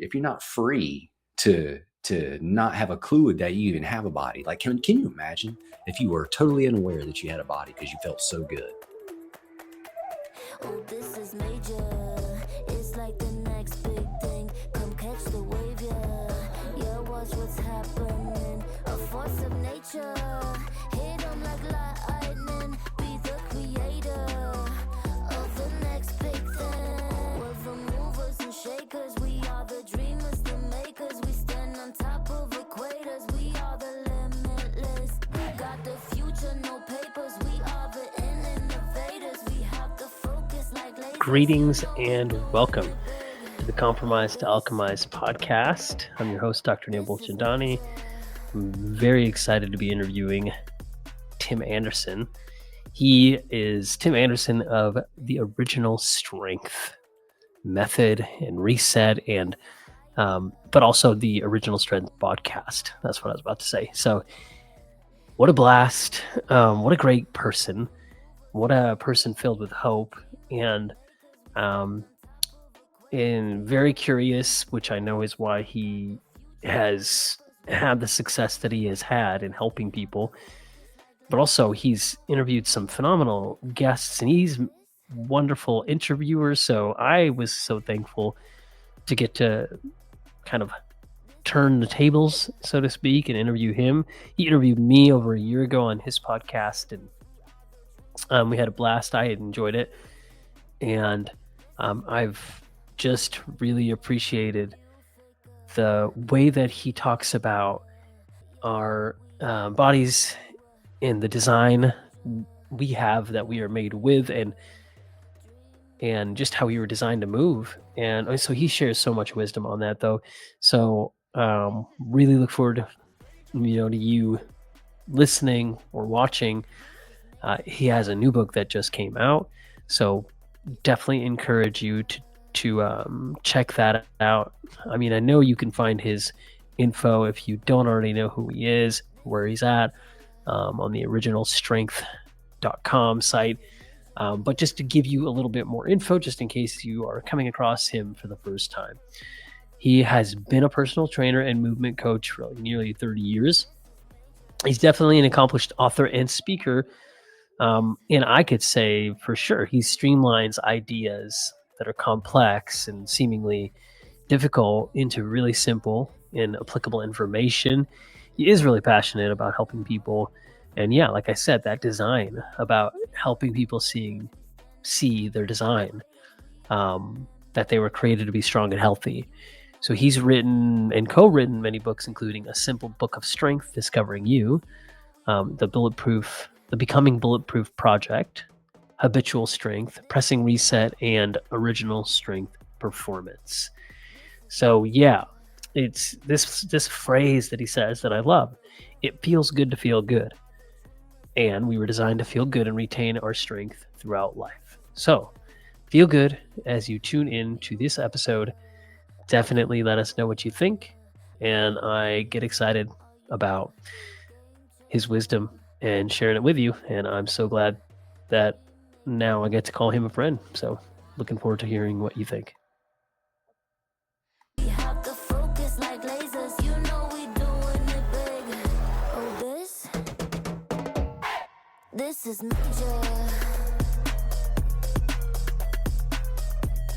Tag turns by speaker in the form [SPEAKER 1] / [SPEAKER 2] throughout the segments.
[SPEAKER 1] if you're not free to not have a clue that you even have a body, like can you imagine if you were totally unaware that you had a body because you felt so good?
[SPEAKER 2] Oh, this is major. It's like the next big thing. Come catch the wave, yeah. Watch what's happening. A force of nature. Hit 'em like lightning. Be the creator of the next big thing. We're the movers and shakers. We are the dreamers, the makers. We stand on top of equators. We are the limitless. We got the future, no papers. We are the innovators. We have the focus like lasers.
[SPEAKER 3] Greetings and welcome to the Compromised to Alchemized podcast. I'm your host, Dr. Neil Bolchandani. I'm very excited to be interviewing Tim Anderson. He is Tim Anderson of the Original Strength Method and Reset, and but also the Original Strength podcast. That's what I was about to say. So, what a blast! What a great person! What a person filled with hope and very curious, which I know is why he has had the success that he has had in helping people. But also, he's interviewed some phenomenal guests, and he's a wonderful interviewer. So I was so thankful to get to kind of turn the tables, so to speak, and interview him. He interviewed me over a year ago on his podcast, and we had a blast. I had enjoyed it. And I've just really appreciated the way that he talks about our bodies and the design we have that we are made with, and just how we were designed to move. And so he shares so much wisdom on that, though. So really look forward to you listening or watching. He has a new book that just came out, so definitely encourage you to check that out. I mean, I know you can find his info if you don't already know who he is, where he's at, on the originalstrength.com site. But just to give you a little bit more info, just in case you are coming across him for the first time, he has been a personal trainer and movement coach for nearly 30 years. He's definitely an accomplished author and speaker. And I could say for sure he streamlines ideas that are complex and seemingly difficult into really simple and applicable information. He is really passionate about helping people. And yeah, like I said, that design about helping people see their design, that they were created to be strong and healthy. So he's written and co-written many books, including A Simple Book of Strength, Discovering You, The Becoming Bulletproof Project, Habitual Strength, Pressing Reset, and Original Strength Performance. So yeah, it's this phrase that he says that I love. It feels good to feel good. And we were designed to feel good and retain our strength throughout life. So feel good as you tune in to this episode. Definitely let us know what you think. And I get excited about his wisdom and sharing it with you. And I'm so glad that now I get to call him a friend. So looking forward to hearing what you think.
[SPEAKER 2] We have the focus like lasers. You know we doing it big. Oh, this is major.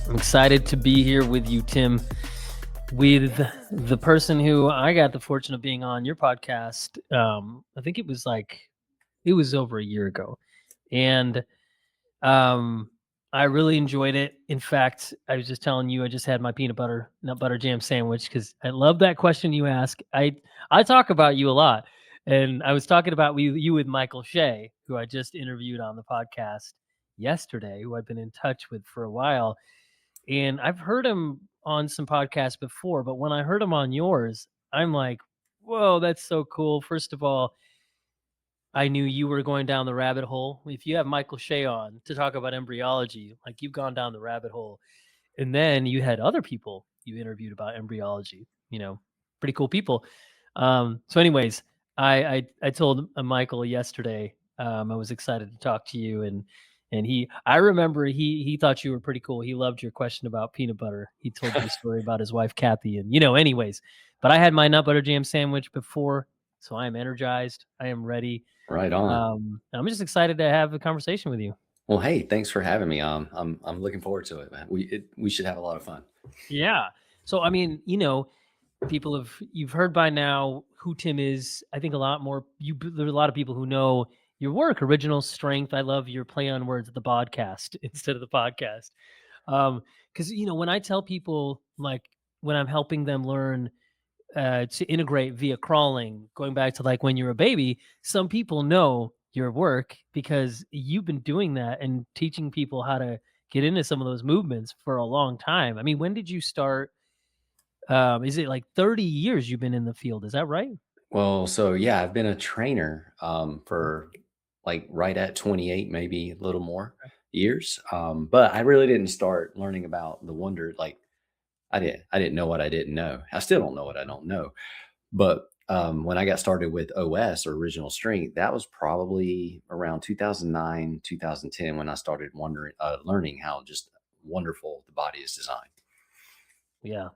[SPEAKER 3] I'm excited to be here with you, Tim, with the person who I got the fortune of being on your podcast. I think it was over a year ago. And I really enjoyed it. In fact, I was just telling you, I just had my nut butter jam sandwich because I love that question you ask. I talk about you a lot. And I was talking about you with Michael Shea, who I just interviewed on the podcast yesterday, who I've been in touch with for a while. And I've heard him on some podcasts before, but when I heard him on yours, I'm like, whoa, that's so cool. First of all, I knew you were going down the rabbit hole. If you have Michael Shea on to talk about embryology, like you've gone down the rabbit hole. And then you had other people you interviewed about embryology, pretty cool people. So anyways, I told Michael yesterday, I was excited to talk to you And I remember he thought you were pretty cool. He loved your question about peanut butter. He told you a story about his wife Kathy, and anyways. But I had my nut butter jam sandwich before, so I am energized. I am ready.
[SPEAKER 1] Right on.
[SPEAKER 3] I'm just excited to have a conversation with you.
[SPEAKER 1] Well, hey, thanks for having me. I'm looking forward to it, man. We should have a lot of fun.
[SPEAKER 3] Yeah. So I mean, you've heard by now who Tim is. I think a lot more. There's a lot of people who know your work, Original Strength. I love your play on words, the podcast instead of the podcast. Because when I tell people, like, when I'm helping them learn to integrate via crawling, going back to like when you're a baby, some people know your work because you've been doing that and teaching people how to get into some of those movements for a long time. I mean, when did you start? Is it like 30 years you've been in the field? Is that right?
[SPEAKER 1] Well, so yeah, I've been a trainer for like right at 28, maybe a little more years. But I really didn't start learning about the wonder. Like I didn't know what I didn't know. I still don't know what I don't know. But when I got started with OS or Original Strength, that was probably around 2009, 2010 when I started learning how just wonderful the body is designed.
[SPEAKER 3] Yeah.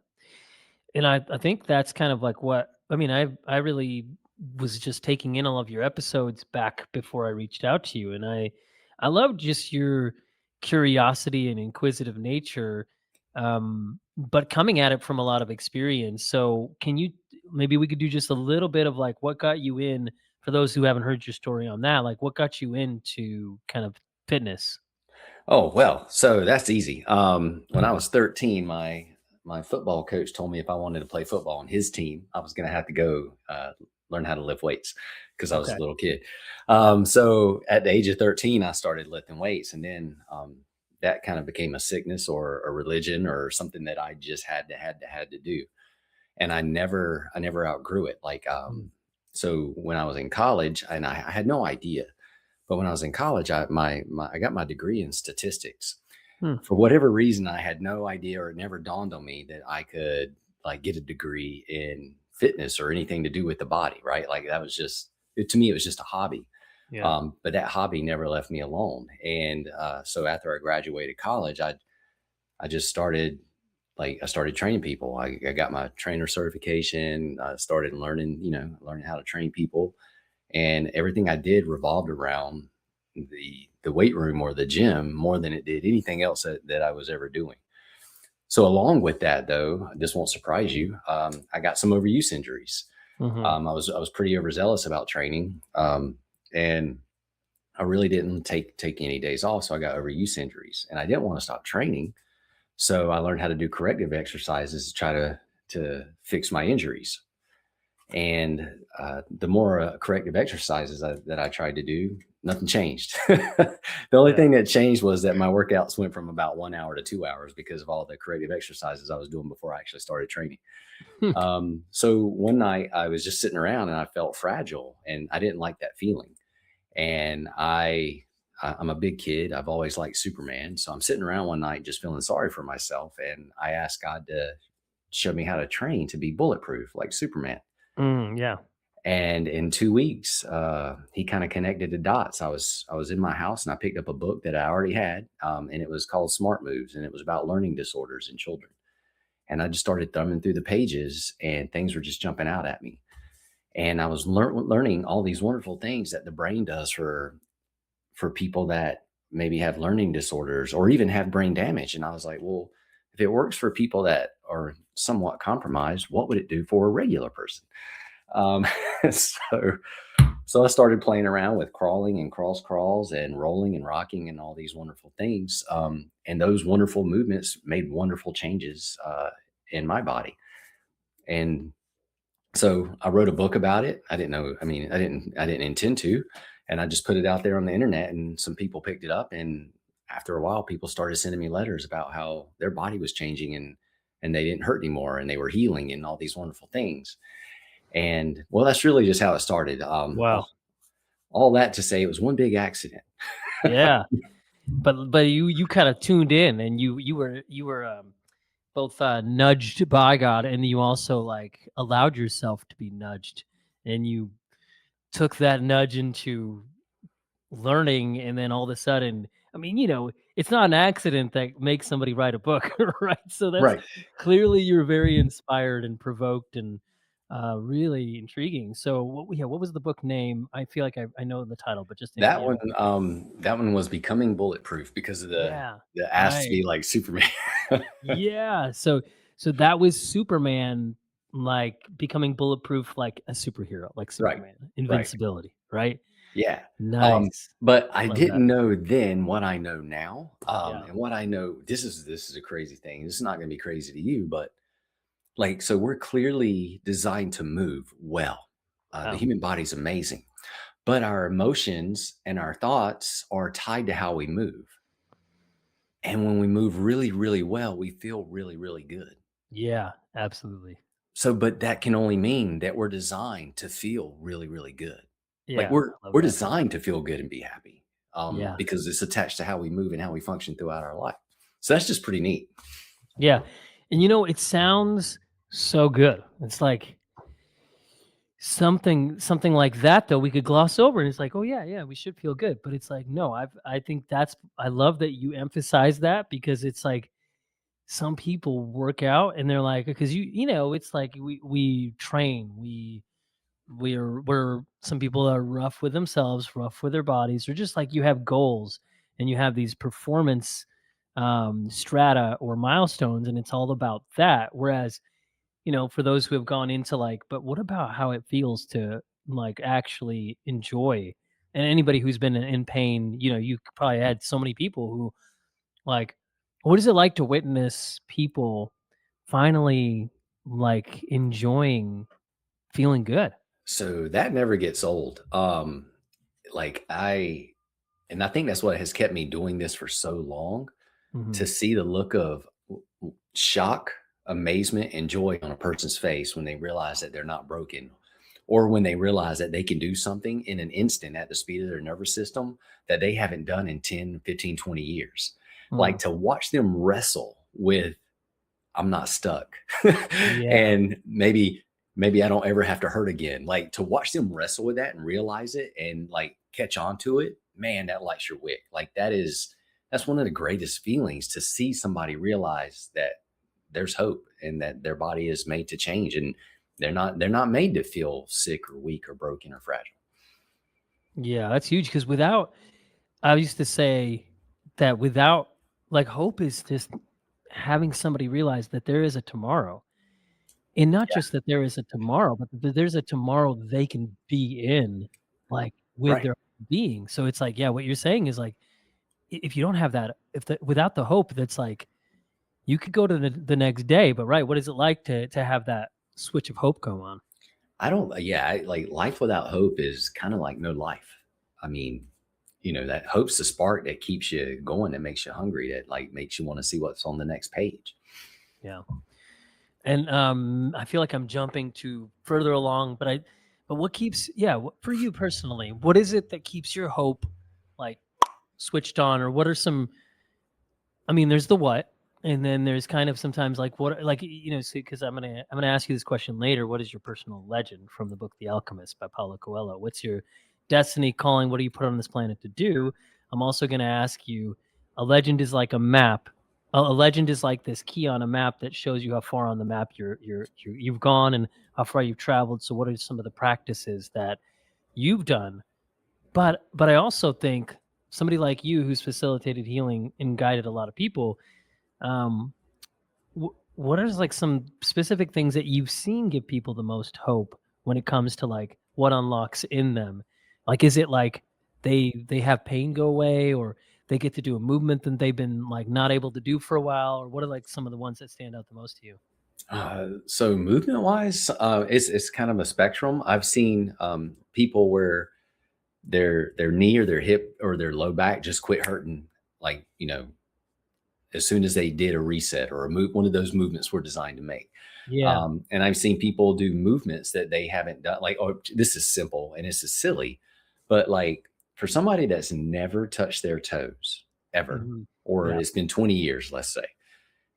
[SPEAKER 3] And I think that's kind of like what I mean, I really was just taking in all of your episodes back before I reached out to you. And I love just your curiosity and inquisitive nature, but coming at it from a lot of experience. So can you maybe we could do just a little bit of like what got you in for those who haven't heard your story on that, like what got you into kind of fitness?
[SPEAKER 1] Oh, well, so that's easy. When I was 13, my football coach told me if I wanted to play football on his team, I was going to have to go learn how to lift weights because I was
[SPEAKER 3] Okay.
[SPEAKER 1] a little kid. So at the age of 13, I started lifting weights, and then that kind of became a sickness or a religion or something that I just had to do, and I never outgrew it. Like
[SPEAKER 3] Mm.
[SPEAKER 1] so when I was in college, and I had no idea, but when I was in college, I got my degree in statistics.
[SPEAKER 3] Hmm.
[SPEAKER 1] For whatever reason, I had no idea, or it never dawned on me that I could like get a degree in fitness or anything to do with the body, right? Like that was just to me, it was just a hobby.
[SPEAKER 3] Yeah.
[SPEAKER 1] But that hobby never left me alone. And so after I graduated college, I just started I started training people. I got my trainer certification. I started learning how to train people, and everything I did revolved around the weight room or the gym more than it did anything else that I was ever doing. So along with that, though, this won't surprise you. I got some overuse injuries.
[SPEAKER 3] Hmm.
[SPEAKER 1] I was pretty overzealous about training, and I really didn't take any days off. So I got overuse injuries, and I didn't want to stop training. So I learned how to do corrective exercises to try to fix my injuries. And the more corrective exercises that I tried to do, nothing changed. The only
[SPEAKER 3] Yeah.
[SPEAKER 1] thing that changed was that my workouts went from about 1 hour to 2 hours because of all the corrective exercises I was doing before I actually started training. So one night I was just sitting around and I felt fragile and I didn't like that feeling. And I'm a big kid. I've always liked Superman. So I'm sitting around one night just feeling sorry for myself. And I asked God to show me how to train to be bulletproof like Superman.
[SPEAKER 3] Yeah.
[SPEAKER 1] And in 2 weeks, he kind of connected the dots. I was in my house and I picked up a book that I already had, and it was called Smart Moves, and it was about learning disorders in children. And I just started thumbing through the pages, and things were just jumping out at me. And I was learning all these wonderful things that the brain does for people that maybe have learning disorders or even have brain damage. And I was like, well, if it works for people that are somewhat compromised, what would it do for a regular person? Um, so, so I started playing around with crawling and cross crawls and rolling and rocking and all these wonderful things. And those wonderful movements made wonderful changes in my body. And so I wrote a book about it. I didn't know. I mean, I didn't intend to, and I just put it out there on the internet, and some people picked it up. And after a while, people started sending me letters about how their body was changing and they didn't hurt anymore and they were healing and all these wonderful things. And well, that's really just how it started.
[SPEAKER 3] Wow.
[SPEAKER 1] All that to say, it was one big accident.
[SPEAKER 3] Yeah. But you kind of tuned in and you were both nudged by God and you also like allowed yourself to be nudged and you took that nudge into learning and then all of a sudden I mean, it's not an accident that makes somebody write a book, right? So that's
[SPEAKER 1] Right.
[SPEAKER 3] clearly you're very inspired and provoked and really intriguing. So what was the book name? I feel like I know the title, but just
[SPEAKER 1] That one was Becoming Bulletproof because of
[SPEAKER 3] yeah,
[SPEAKER 1] the asked to
[SPEAKER 3] right.
[SPEAKER 1] be like Superman.
[SPEAKER 3] Yeah. So that was Superman like becoming bulletproof like a superhero, like
[SPEAKER 1] Right,
[SPEAKER 3] Superman,
[SPEAKER 1] right.
[SPEAKER 3] invincibility, right?
[SPEAKER 1] Yeah,
[SPEAKER 3] Nice.
[SPEAKER 1] but I
[SPEAKER 3] Love that.
[SPEAKER 1] didn't know then what I know now,
[SPEAKER 3] Yeah.
[SPEAKER 1] and what I know this is a crazy thing. This is not gonna be crazy to you, but, like, so we're clearly designed to move well. The
[SPEAKER 3] Wow.
[SPEAKER 1] human body's amazing, but our emotions and our thoughts are tied to how we move, and when we move really, really well, we feel really, really good.
[SPEAKER 3] Yeah, absolutely.
[SPEAKER 1] So, but that can only mean that we're designed to feel really, really good. Like,
[SPEAKER 3] Yeah, I love
[SPEAKER 1] we're
[SPEAKER 3] that.
[SPEAKER 1] designed to feel good and be happy,
[SPEAKER 3] Yeah.
[SPEAKER 1] because it's attached to how we move and how we function throughout our life. So that's just pretty neat.
[SPEAKER 3] Yeah. And it sounds so good. It's like something like that though we could gloss over and it's like, "Oh yeah, yeah, we should feel good." But it's like, "No, I think I love that you emphasize that because it's like some people work out and they're like because it's like we train, we're some people are rough with themselves, rough with their bodies, or just like you have goals and you have these performance strata or milestones and it's all about that. Whereas for those who have gone into like, but what about how it feels to like actually enjoy? And anybody who's been in pain, you probably had so many people who like, what is it like to witness people finally like enjoying feeling good?
[SPEAKER 1] So that never gets old. Like and I think that's what has kept me doing this for so long,
[SPEAKER 3] Hmm.
[SPEAKER 1] to see the look of shock, amazement, and joy on a person's face when they realize that they're not broken, or when they realize that they can do something in an instant at the speed of their nervous system that they haven't done in 10, 15, 20 years.
[SPEAKER 3] Mm.
[SPEAKER 1] Like, to watch them wrestle with, I'm not stuck.
[SPEAKER 3] Yeah.
[SPEAKER 1] And maybe I don't ever have to hurt again. Like, to watch them wrestle with that and realize it and like catch on to it, man, that lights your wick. Like, that's one of the greatest feelings, to see somebody realize that there's hope and that their body is made to change, and they're not made to feel sick or weak or broken or fragile.
[SPEAKER 3] Yeah, that's huge because I used to say that without like hope is just having somebody realize that there is a tomorrow. And not
[SPEAKER 1] Yeah.
[SPEAKER 3] just that there is a tomorrow, but that there's a tomorrow they can be in, like, with
[SPEAKER 1] Right.
[SPEAKER 3] their being. So it's like, yeah, what you're saying is like, if you don't have that, without the hope, that's like you could go to the next day, but right, what is it like to have that switch of hope go on?
[SPEAKER 1] I don't yeah, like, life without hope is kind of like no life. I mean, that hope's the spark that keeps you going, that makes you hungry, that like makes you want to see what's on the next page.
[SPEAKER 3] Yeah. And I feel like I'm jumping to further along, but what keeps for you personally, what is it that keeps your hope like switched on, or what are some I mean, there's the what, and then there's kind of sometimes like what, like because I'm gonna ask you this question later. What is your personal legend from the book The Alchemist by Paulo Coelho? What's your destiny calling? What do you put on this planet to do? I'm also gonna ask you. A legend is like a map. A legend is like this key on a map that shows you how far on the map you've gone and how far you've traveled. So, what are some of the practices that you've done but I also think somebody like you who's facilitated healing and guided a lot of people, um, what are like some specific things that you've seen give people the most hope when it comes to like what unlocks in them? Like, is it like they have pain go away, or they get to do a movement that they've been like not able to do for a while, or what are like some of the ones that stand out the most to you?
[SPEAKER 1] So movement wise, it's kind of a spectrum. I've seen people where their knee or their hip or their low back just quit hurting, like, as soon as they did a reset or a move, one of those movements we're designed to make.
[SPEAKER 3] Yeah.
[SPEAKER 1] And I've seen people do movements that they haven't done. Like, oh, this is simple and this is silly, but like, for somebody that's never touched their toes ever,
[SPEAKER 3] Hmm.
[SPEAKER 1] or
[SPEAKER 3] Yeah.
[SPEAKER 1] it's been 20 years, let's say,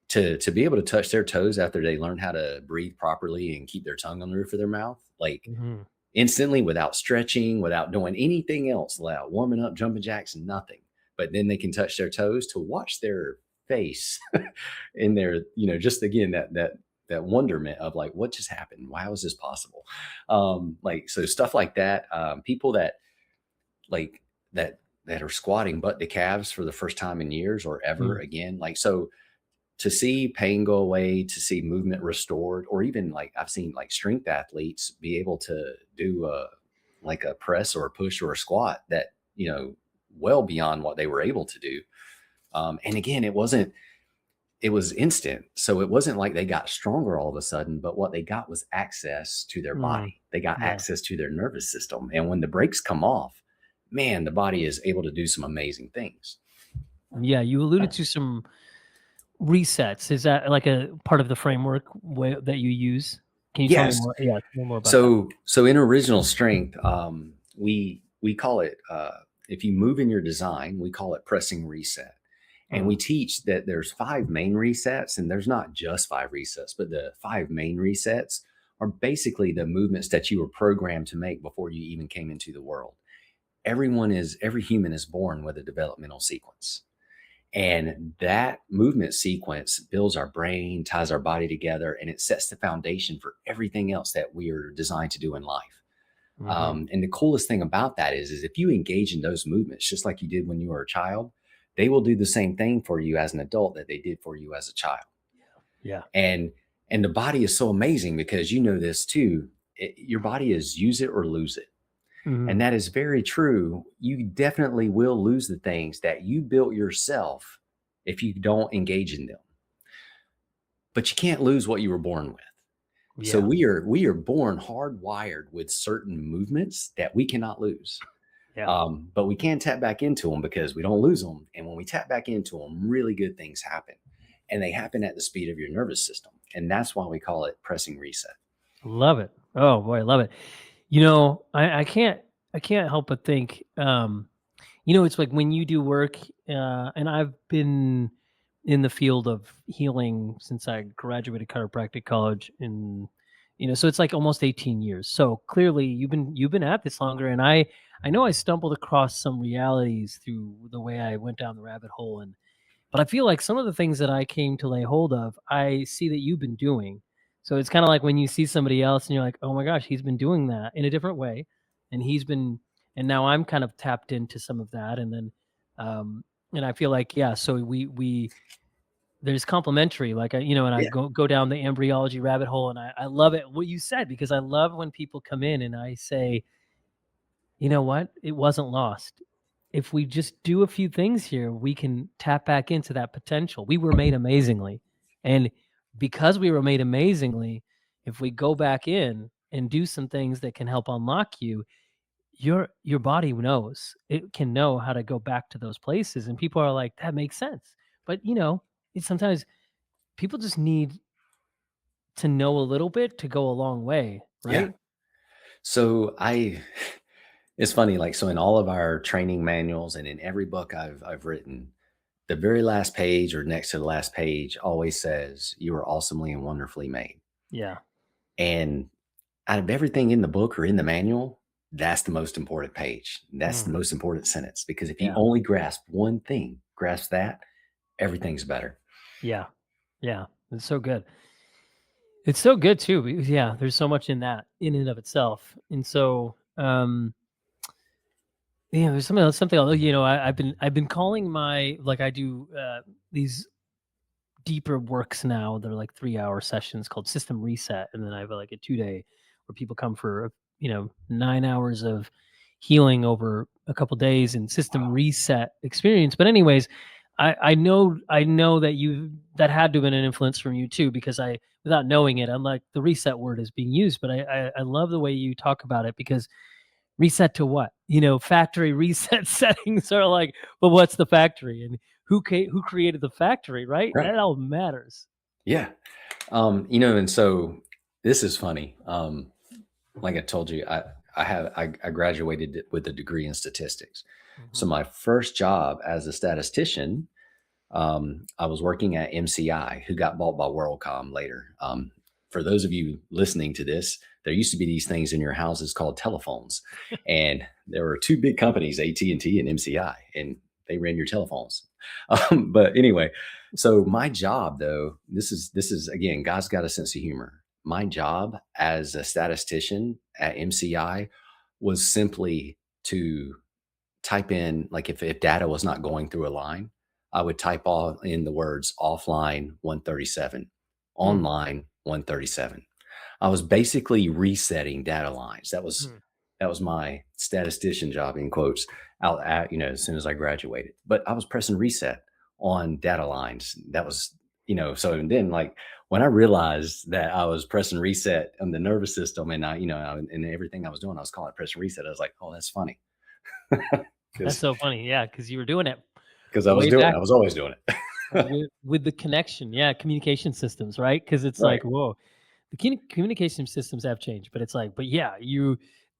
[SPEAKER 1] to be able to touch their toes after they learn how to breathe properly and keep their tongue on the roof of their mouth, like
[SPEAKER 3] Hmm.
[SPEAKER 1] instantly, without stretching, without doing anything else, without warming up, jumping jacks, nothing, but then they can touch their toes, to watch their face in their, just again, that wonderment of like, what just happened? Why was this possible? Like, so stuff like that. People that like that are squatting butt to calves for the first time in years or ever
[SPEAKER 3] Mm.
[SPEAKER 1] again. Like, so to see pain go away, to see movement restored, or even like I've seen like strength athletes be able to do like a press or a push or a squat that, well beyond what they were able to do. And again, it was instant. So it wasn't like they got stronger all of a sudden, but what they got was access to their
[SPEAKER 3] Mm.
[SPEAKER 1] body. They got
[SPEAKER 3] Yeah.
[SPEAKER 1] access to their nervous system. And when the brakes come off, man, the body is able to do some amazing things.
[SPEAKER 3] Yeah. You alluded to some resets. Is that like a part of the framework that you use? Can you tell me
[SPEAKER 1] Yes.
[SPEAKER 3] more? Yeah, tell me more about that.
[SPEAKER 1] So in original strength, we call it, if you move in your design, we call it pressing reset. And we
[SPEAKER 3] Mm.
[SPEAKER 1] teach that there's 5 main resets, and there's not just 5 resets, but the 5 main resets are basically the movements that you were programmed to make before you even came into the world. Every human is born with a developmental sequence. And that movement sequence builds our brain, ties our body together, and it sets the foundation for everything else that we are designed to do in life.
[SPEAKER 3] Mhm.
[SPEAKER 1] And the coolest thing about that is if you engage in those movements, just like you did when you were a child, they will do the same thing for you as an adult that they did for you as a child.
[SPEAKER 3] Yeah.
[SPEAKER 1] And and the body is so amazing, because you know this too. Your body is use it or lose it.
[SPEAKER 3] Mhm.
[SPEAKER 1] And that is very true. You definitely will lose the things that you built yourself if you don't engage in them. But you can't lose what you were born with. So
[SPEAKER 3] Yeah.
[SPEAKER 1] we are born hardwired with certain movements that we cannot lose.
[SPEAKER 3] Yeah.
[SPEAKER 1] But we can tap back into them because we don't lose them. And when we tap back into them, really good things happen. And they happen at the speed of your nervous system. And that's why we call it pressing reset.
[SPEAKER 3] Love it. Oh boy, I love it. I can't help but think, it's like when you do work, and I've been in the field of healing since I graduated chiropractic college so it's like almost 18 years. So clearly you've been at this longer, and I know I stumbled across some realities through the way I went down the rabbit hole, but I feel like some of the things that I came to lay hold of, I see that you've been doing. So it's kind of like when you see somebody else and you're like, "Oh my gosh, he's been doing that in a different way." And and now I'm kind of tapped into some of that. And then, and I feel like, yeah, so there's complementary, like, and I
[SPEAKER 1] Yeah.
[SPEAKER 3] go down the embryology rabbit hole, and I love it, what you said, because I love when people come in and I say, you know what? It wasn't lost. If we just do a few things here, we can tap back into that potential. We were made amazingly. And because we were made amazingly, if we go back in and do some things that can help unlock you, your body knows. It can know how to go back to those places. And people are like, that makes sense. But it's sometimes people just need to know a little bit to go a long way,
[SPEAKER 1] Yeah.
[SPEAKER 3] right?
[SPEAKER 1] So it's funny, like, so in all of our training manuals and in every book I've written, the very last page or next to the last page always says, "You are awesomely and wonderfully made."
[SPEAKER 3] Yeah.
[SPEAKER 1] And out of everything in the book or in the manual, that's the most important page. That's the
[SPEAKER 3] Mm,
[SPEAKER 1] most important sentence, because if you
[SPEAKER 3] yeah.
[SPEAKER 1] only grasp one thing, grasp that, everything's better.
[SPEAKER 3] Yeah. Yeah. It's so good. It's so good too, because yeah, there's so much in that in and of itself. And so there's something else, I've been calling my, like, I do these deeper works now. They're like 3-hour sessions called System Reset. And then I have like a 2-day where people come for 9 hours of healing over a couple days and System Reset experience. But anyways, I know that had to have been an influence from you too, because I, without knowing it, I'm like, the reset word is being used, but I love the way you talk about it, because reset to what? Factory reset settings are like, but what's the factory, and who created the factory, right?
[SPEAKER 1] Right.
[SPEAKER 3] That all matters.
[SPEAKER 1] Yeah. And so this is funny. Like I told you, I graduated with a degree in statistics. So
[SPEAKER 3] Mhm.
[SPEAKER 1] my first job as a statistician, I was working at MCI, who got bought by WorldCom later. For those of you listening to this, there used to be these things in your houses called telephones, and there were two big companies, AT&T and MCI, and they ran your telephones. But anyway, so my job though, this is again, God's got a sense of humor. My job as a statistician at MCI was simply to type in, like if data was not going through a line, I would type all in the words offline 137,
[SPEAKER 3] Hmm.
[SPEAKER 1] online 137. I was basically resetting data lines.
[SPEAKER 3] Hmm.
[SPEAKER 1] That was my statistician job in quotes out at, as soon as I graduated. But I was pressing reset on data lines. That was, so and then like when I realized that I was pressing reset on the nervous system and and everything I was doing, I was calling it pressing reset. I was like, oh, that's funny.
[SPEAKER 3] That's
[SPEAKER 1] Because
[SPEAKER 3] so funny. Yeah, because you were doing it
[SPEAKER 1] I
[SPEAKER 3] way back
[SPEAKER 1] was always doing it.
[SPEAKER 3] with the connection. Yeah, communication systems, right? Because it's
[SPEAKER 1] Right.
[SPEAKER 3] like, whoa, the communication systems have changed, but it's like, but yeah,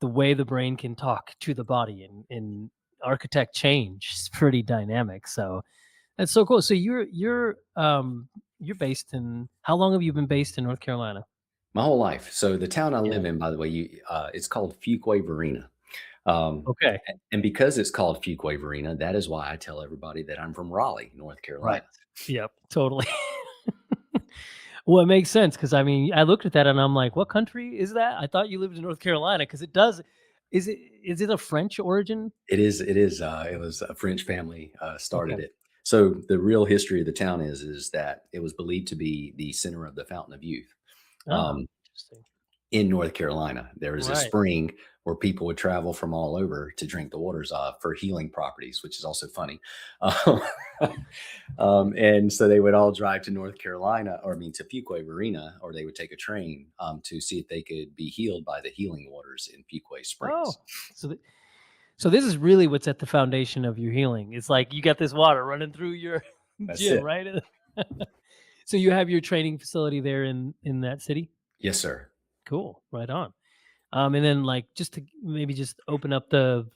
[SPEAKER 3] the way the brain can talk to the body and architect change is pretty dynamic. So that's so cool. So you're based in, how long have you been based in North Carolina?
[SPEAKER 1] My whole life. So the town I
[SPEAKER 3] Yeah.
[SPEAKER 1] live in, by the way, it's called Fuquay Varina. Um,
[SPEAKER 3] Okay.
[SPEAKER 1] and because it's called Fuquay Varina, that is why I tell everybody that I'm from Raleigh, North
[SPEAKER 3] Right.
[SPEAKER 1] Carolina.
[SPEAKER 3] Yep. Totally. Well, it makes sense because I mean, I looked at that and I'm like, what country is that? I thought you lived in North Carolina because it does. Is it a French origin?
[SPEAKER 1] It was a French family started
[SPEAKER 3] Okay.
[SPEAKER 1] it. So the real history of the town is that it was believed to be the center of the Fountain of Youth.
[SPEAKER 3] Oh,
[SPEAKER 1] Um,
[SPEAKER 3] interesting.
[SPEAKER 1] in North Carolina. There is a
[SPEAKER 3] Right.
[SPEAKER 1] spring where people would travel from all over to drink the waters of for healing properties, which is also funny. Um, and so they would all drive to North Carolina, or I mean to Fuquay Marina, or they would take a train to see if they could be healed by the healing waters in Fuquay
[SPEAKER 3] Oh,
[SPEAKER 1] Springs.
[SPEAKER 3] so so this is really what's at the foundation of your healing. It's like you got this water running through your
[SPEAKER 1] That's
[SPEAKER 3] gym,
[SPEAKER 1] it.
[SPEAKER 3] right? So you have your training facility there in that city?
[SPEAKER 1] Yes, sir.
[SPEAKER 3] Cool. Right on. And then like just to maybe just open up the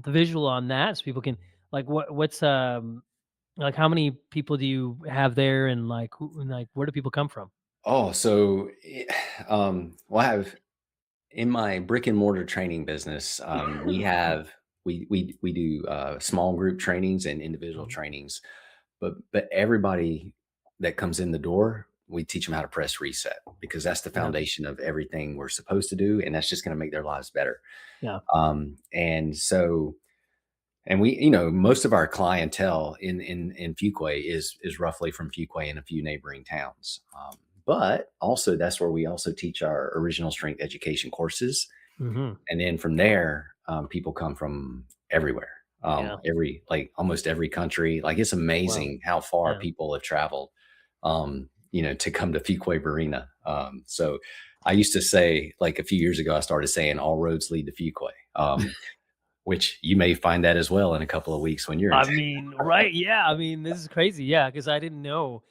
[SPEAKER 3] visual on that so people can like what's like how many people do you have there and like who and like where do people come from?
[SPEAKER 1] Oh, so well, I have in my brick and mortar training business, we have we do small group trainings and individual
[SPEAKER 3] Mhm.
[SPEAKER 1] trainings, but everybody that comes in the door, we teach them how to press reset because that's the
[SPEAKER 3] Yeah.
[SPEAKER 1] foundation of everything we're supposed to do, and that's just going to make their lives better.
[SPEAKER 3] Yeah.
[SPEAKER 1] And so, and we, most of our clientele in Fuquay is roughly from Fuquay and a few neighboring towns. But also, that's where we also teach our original strength education courses,
[SPEAKER 3] Hmm.
[SPEAKER 1] and then from there, people come from everywhere,
[SPEAKER 3] Yeah.
[SPEAKER 1] every like almost every country. Like it's
[SPEAKER 3] Wow.
[SPEAKER 1] amazing how far
[SPEAKER 3] Yeah.
[SPEAKER 1] people have traveled, to come to Fuquay Marina. So I used to say, like a few years ago, I started saying all roads lead to Fuquay, which you may find that as well in a couple of weeks when you're in
[SPEAKER 3] I
[SPEAKER 1] town.
[SPEAKER 3] mean, right. Yeah. I mean, this is crazy. Yeah. Because I didn't know.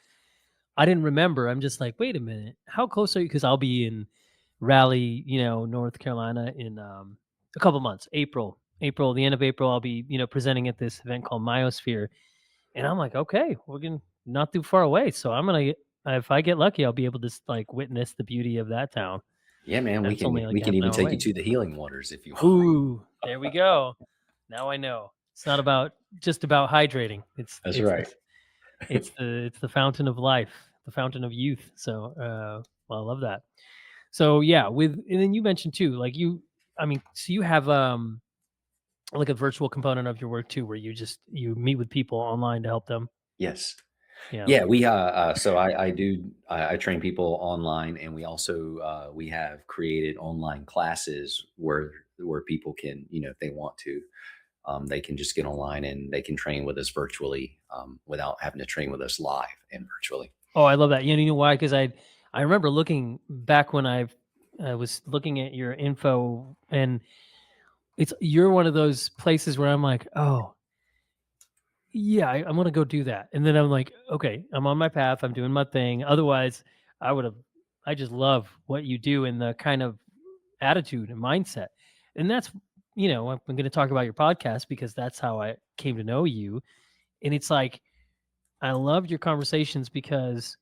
[SPEAKER 3] I didn't remember. I'm just like, wait a minute. How close are you? Because I'll be in Raleigh, North Carolina in a couple months. April, the end of April, I'll be, presenting at this event called Myosphere. And I'm like, okay, we're gonna not too far away. So I'm gonna get, if I get lucky, I'll be able to like witness the beauty of that town.
[SPEAKER 1] Yeah, man,
[SPEAKER 3] That's only like
[SPEAKER 1] we
[SPEAKER 3] a
[SPEAKER 1] can
[SPEAKER 3] half an
[SPEAKER 1] even
[SPEAKER 3] hour
[SPEAKER 1] take you
[SPEAKER 3] away.
[SPEAKER 1] to the healing waters if you want.
[SPEAKER 3] Ooh, there we go. Now I know. It's not about just about hydrating. It's
[SPEAKER 1] That's
[SPEAKER 3] it's
[SPEAKER 1] right.
[SPEAKER 3] the it's the fountain of life, the fountain of youth. So well, I love that. So yeah, with and then you mentioned too, like I mean, so you have like a virtual component of your work too, where you meet with people online to help them.
[SPEAKER 1] Yes.
[SPEAKER 3] Yeah.
[SPEAKER 1] Yeah, so I train people online, and we also we have created online classes where people can, if they want to, they can just get online and they can train with us virtually without having to train with us live and virtually.
[SPEAKER 3] Oh, I love that. You know why? Because I remember looking back when I was looking at your info, and you're one of those places where I'm like, oh yeah, I'm gonna go do that, and then I'm like, okay, I'm on my path, I'm doing my thing. Otherwise, I would have. I just love what you do and the kind of attitude and mindset, and that's I'm going to talk about your podcast because that's how I came to know you, and it's like I love your conversations because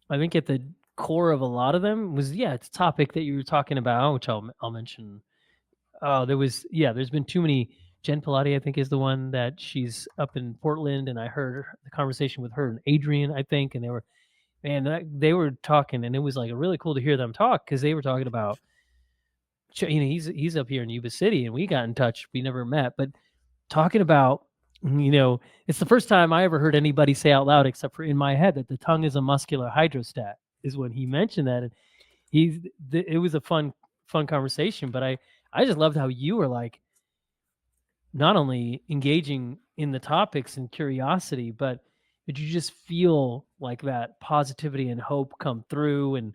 [SPEAKER 3] I think at the core of a lot of them was, yeah, it's a topic that you were talking about, which I'll mention. Oh, there's been Jen Pilati, I think, is the one that she's up in Portland, and I heard the conversation with her and Adrian, I think, and they were talking, and it was like really cool to hear them talk because they were talking about, he's up here in Yuba City, and we got in touch. We never met, but talking about, it's the first time I ever heard anybody say out loud, except for in my head, that the tongue is a muscular hydrostat. Is when he mentioned that, and it was a fun conversation. But I just loved how you were like not only engaging in the topics and curiosity, but did you just feel like that positivity and hope come through, and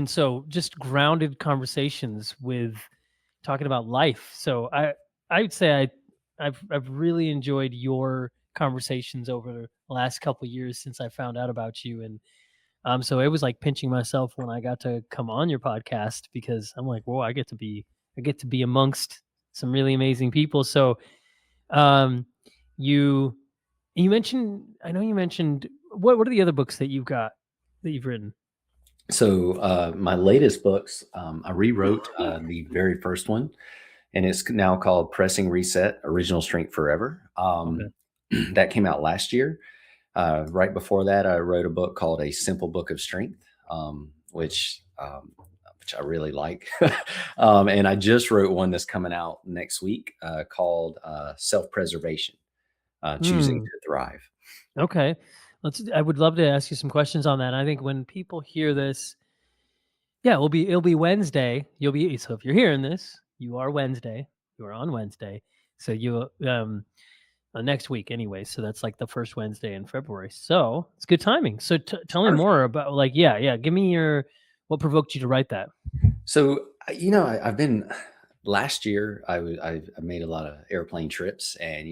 [SPEAKER 3] so just grounded conversations with talking about life. So I would say I've really enjoyed your conversations over the last couple of years since I found out about you, and so it was like pinching myself when I got to come on your podcast, because I'm like, whoa, I get to be amongst some really amazing people. So um you mentioned, I know you mentioned, what are the other books that you've got that you've written?
[SPEAKER 1] So my latest books, I rewrote the very first one, and it's now called Pressing Reset: Original Strength Forever. That came out last year. Right before that, I wrote a book called A Simple Book of Strength, which I really like. And I just wrote one that's coming out next week called Self-Preservation, Choosing to Thrive.
[SPEAKER 3] Okay. I would love to ask you some questions on that. I think when people hear this, yeah, it'll be Wednesday. So if you're hearing this, you are Wednesday. You are on Wednesday. So you next week anyway. So that's like the first Wednesday in February. So it's good timing. So tell me more about, like, yeah. Give me what provoked you to write that?
[SPEAKER 1] So, I've been last year. I made a lot of airplane trips, and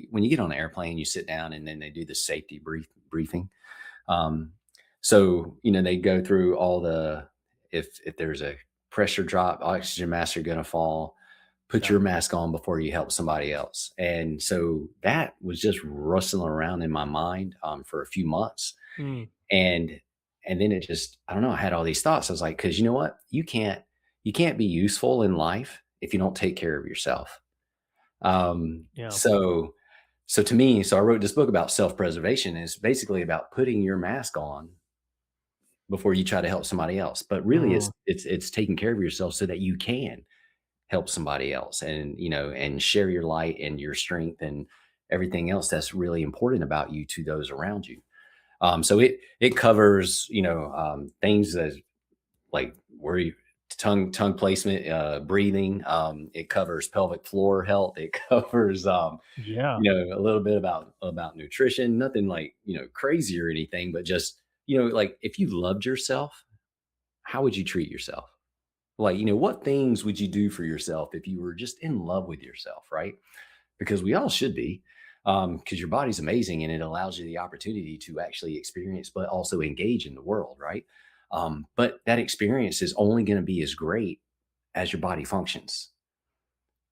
[SPEAKER 1] when you get on an airplane, you sit down, and then they do the safety briefing. So they go through all the, if there's a pressure drop, oxygen masks are going to fall. Put your mask on before you help somebody else. And so that was just rustling around in my mind for a few months.
[SPEAKER 3] Mm,
[SPEAKER 1] And then it just, I don't know, I had all these thoughts. I was like, because you know what? You can't be useful in life if you don't take care of yourself.
[SPEAKER 3] yeah.
[SPEAKER 1] So to me, I wrote this book about self-preservation. It's basically about putting your mask on before you try to help somebody else. But really it's taking care of yourself so that you can help somebody else, and and share your light and your strength and everything else that's really important about you to those around you. So it covers things that, like, where you tongue placement, breathing. It covers pelvic floor health. It covers
[SPEAKER 3] Yeah.
[SPEAKER 1] a little bit about nutrition. Nothing like crazy or anything, but just like, if you loved yourself, how would you treat yourself? Like, what things would you do for yourself if you were just in love with yourself, right? Because we all should be, because your body's amazing and it allows you the opportunity to actually experience, but also engage in the world, right? But that experience is only going to be as great as your body functions.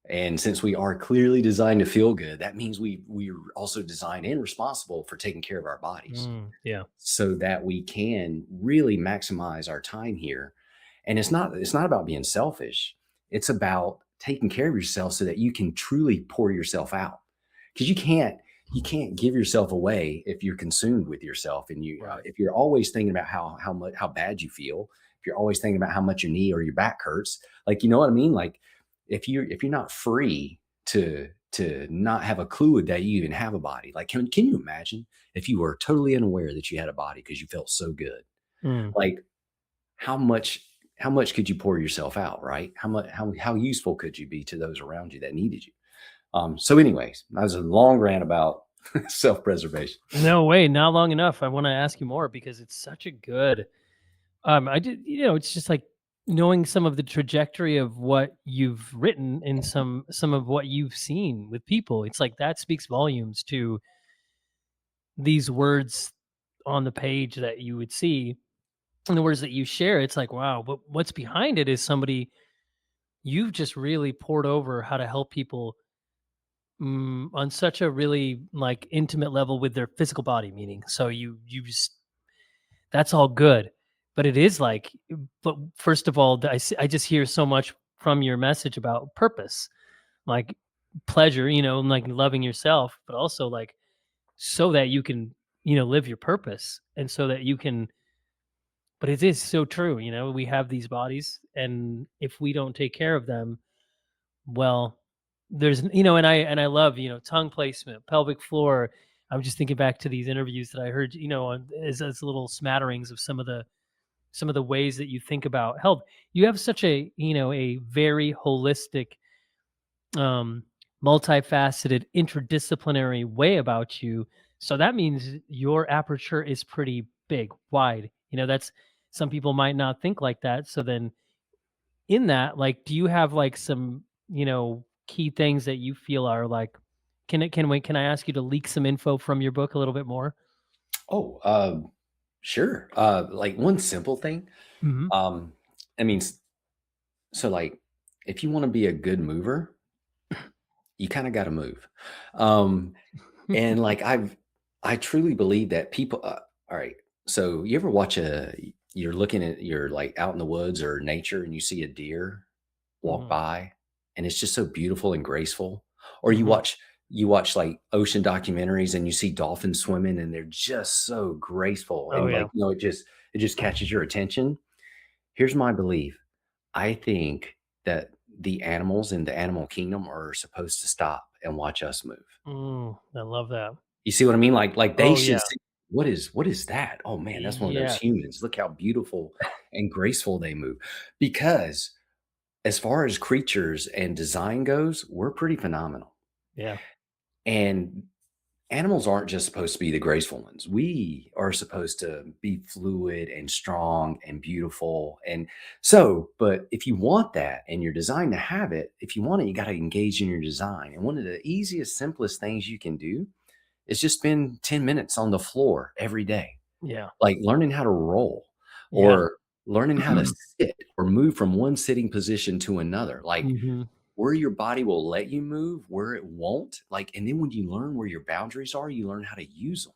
[SPEAKER 1] And since we are clearly designed to feel good, that means we're also designed and responsible for taking care of our bodies,
[SPEAKER 3] Yeah.
[SPEAKER 1] so that we can really maximize our time here. And it's not about being selfish. It's about taking care of yourself so that you can truly pour yourself out. Because you can't give yourself away if you're consumed with yourself, and
[SPEAKER 3] Right.
[SPEAKER 1] if you're always thinking about how bad you feel, if you're always thinking about how much your knee or your back hurts, like, you know what I mean? Like, if you're not free to not have a clue that you even have a body, like, can you imagine if you were totally unaware that you had a body because you felt so good?
[SPEAKER 3] Mm.
[SPEAKER 1] Like, how much could you pour yourself out, right? How useful could you be to those around you that needed you? So anyways, that was a long rant about self-preservation.
[SPEAKER 3] No way, not long enough. I want to ask you more because it's such a good. I did. It's just like knowing some of the trajectory of what you've written and some of what you've seen with people. It's like that speaks volumes to these words on the page that you would see and the words that you share. It's like, wow, but what's behind it is somebody you've just really poured over how to help people, on such a really like intimate level with their physical body, meaning so you just, that's all good, but it is like, but first of all, I just hear so much from your message about purpose, like pleasure, and like loving yourself, but also like so that you can, live your purpose and so that you can. But it is so true, we have these bodies, and if we don't take care of them, well, there's, and I love, tongue placement, pelvic floor. I'm just thinking back to these interviews that I heard, as little smatterings of some of the ways that you think about health. You have such a, a very holistic, um, multifaceted, interdisciplinary way about you. So that means your aperture is pretty big, wide. That's some people might not think like that. So then in that, like, do you have like some, key things that you feel are like, can I ask you to leak some info from your book a little bit more?
[SPEAKER 1] Oh, sure. Like one simple thing.
[SPEAKER 3] Mhm.
[SPEAKER 1] Um, I mean, so like if you want to be a good mover, you kind of got to move. Um, and like I truly believe that people. All right. So you ever watch you're looking at, you're like out in the woods or nature and you see a deer walk
[SPEAKER 3] Mhm.
[SPEAKER 1] by and it's just so beautiful and graceful. Or
[SPEAKER 3] Mhm.
[SPEAKER 1] you watch like ocean documentaries and you see dolphins swimming and they're just so graceful
[SPEAKER 3] Oh,
[SPEAKER 1] and
[SPEAKER 3] yeah.
[SPEAKER 1] like, it just catches your attention. Here's my belief. I think that the animals in the animal kingdom are supposed to stop and watch us move.
[SPEAKER 3] I love that.
[SPEAKER 1] You see what I mean? Like they
[SPEAKER 3] Oh,
[SPEAKER 1] should
[SPEAKER 3] yeah.
[SPEAKER 1] see, what is that? Oh man, that's one of those
[SPEAKER 3] Yes.
[SPEAKER 1] humans. Look how beautiful and graceful they move. Because as far as creatures and design goes, we're pretty phenomenal.
[SPEAKER 3] Yeah.
[SPEAKER 1] And animals aren't just supposed to be the graceful ones. We are supposed to be fluid and strong and beautiful. And so, but if you want that and you're designed to have it, if you want it, you got to engage in your design. And one of the easiest, simplest things you can do is just spend 10 minutes on the floor every day,
[SPEAKER 3] Yeah.
[SPEAKER 1] like learning how to roll
[SPEAKER 3] Yeah.
[SPEAKER 1] or learning how to sit or move from one sitting position to another. Like
[SPEAKER 3] Mhm.
[SPEAKER 1] where your body will let you move, where it won't. Like, and then when you learn where your boundaries are, you learn how to use them.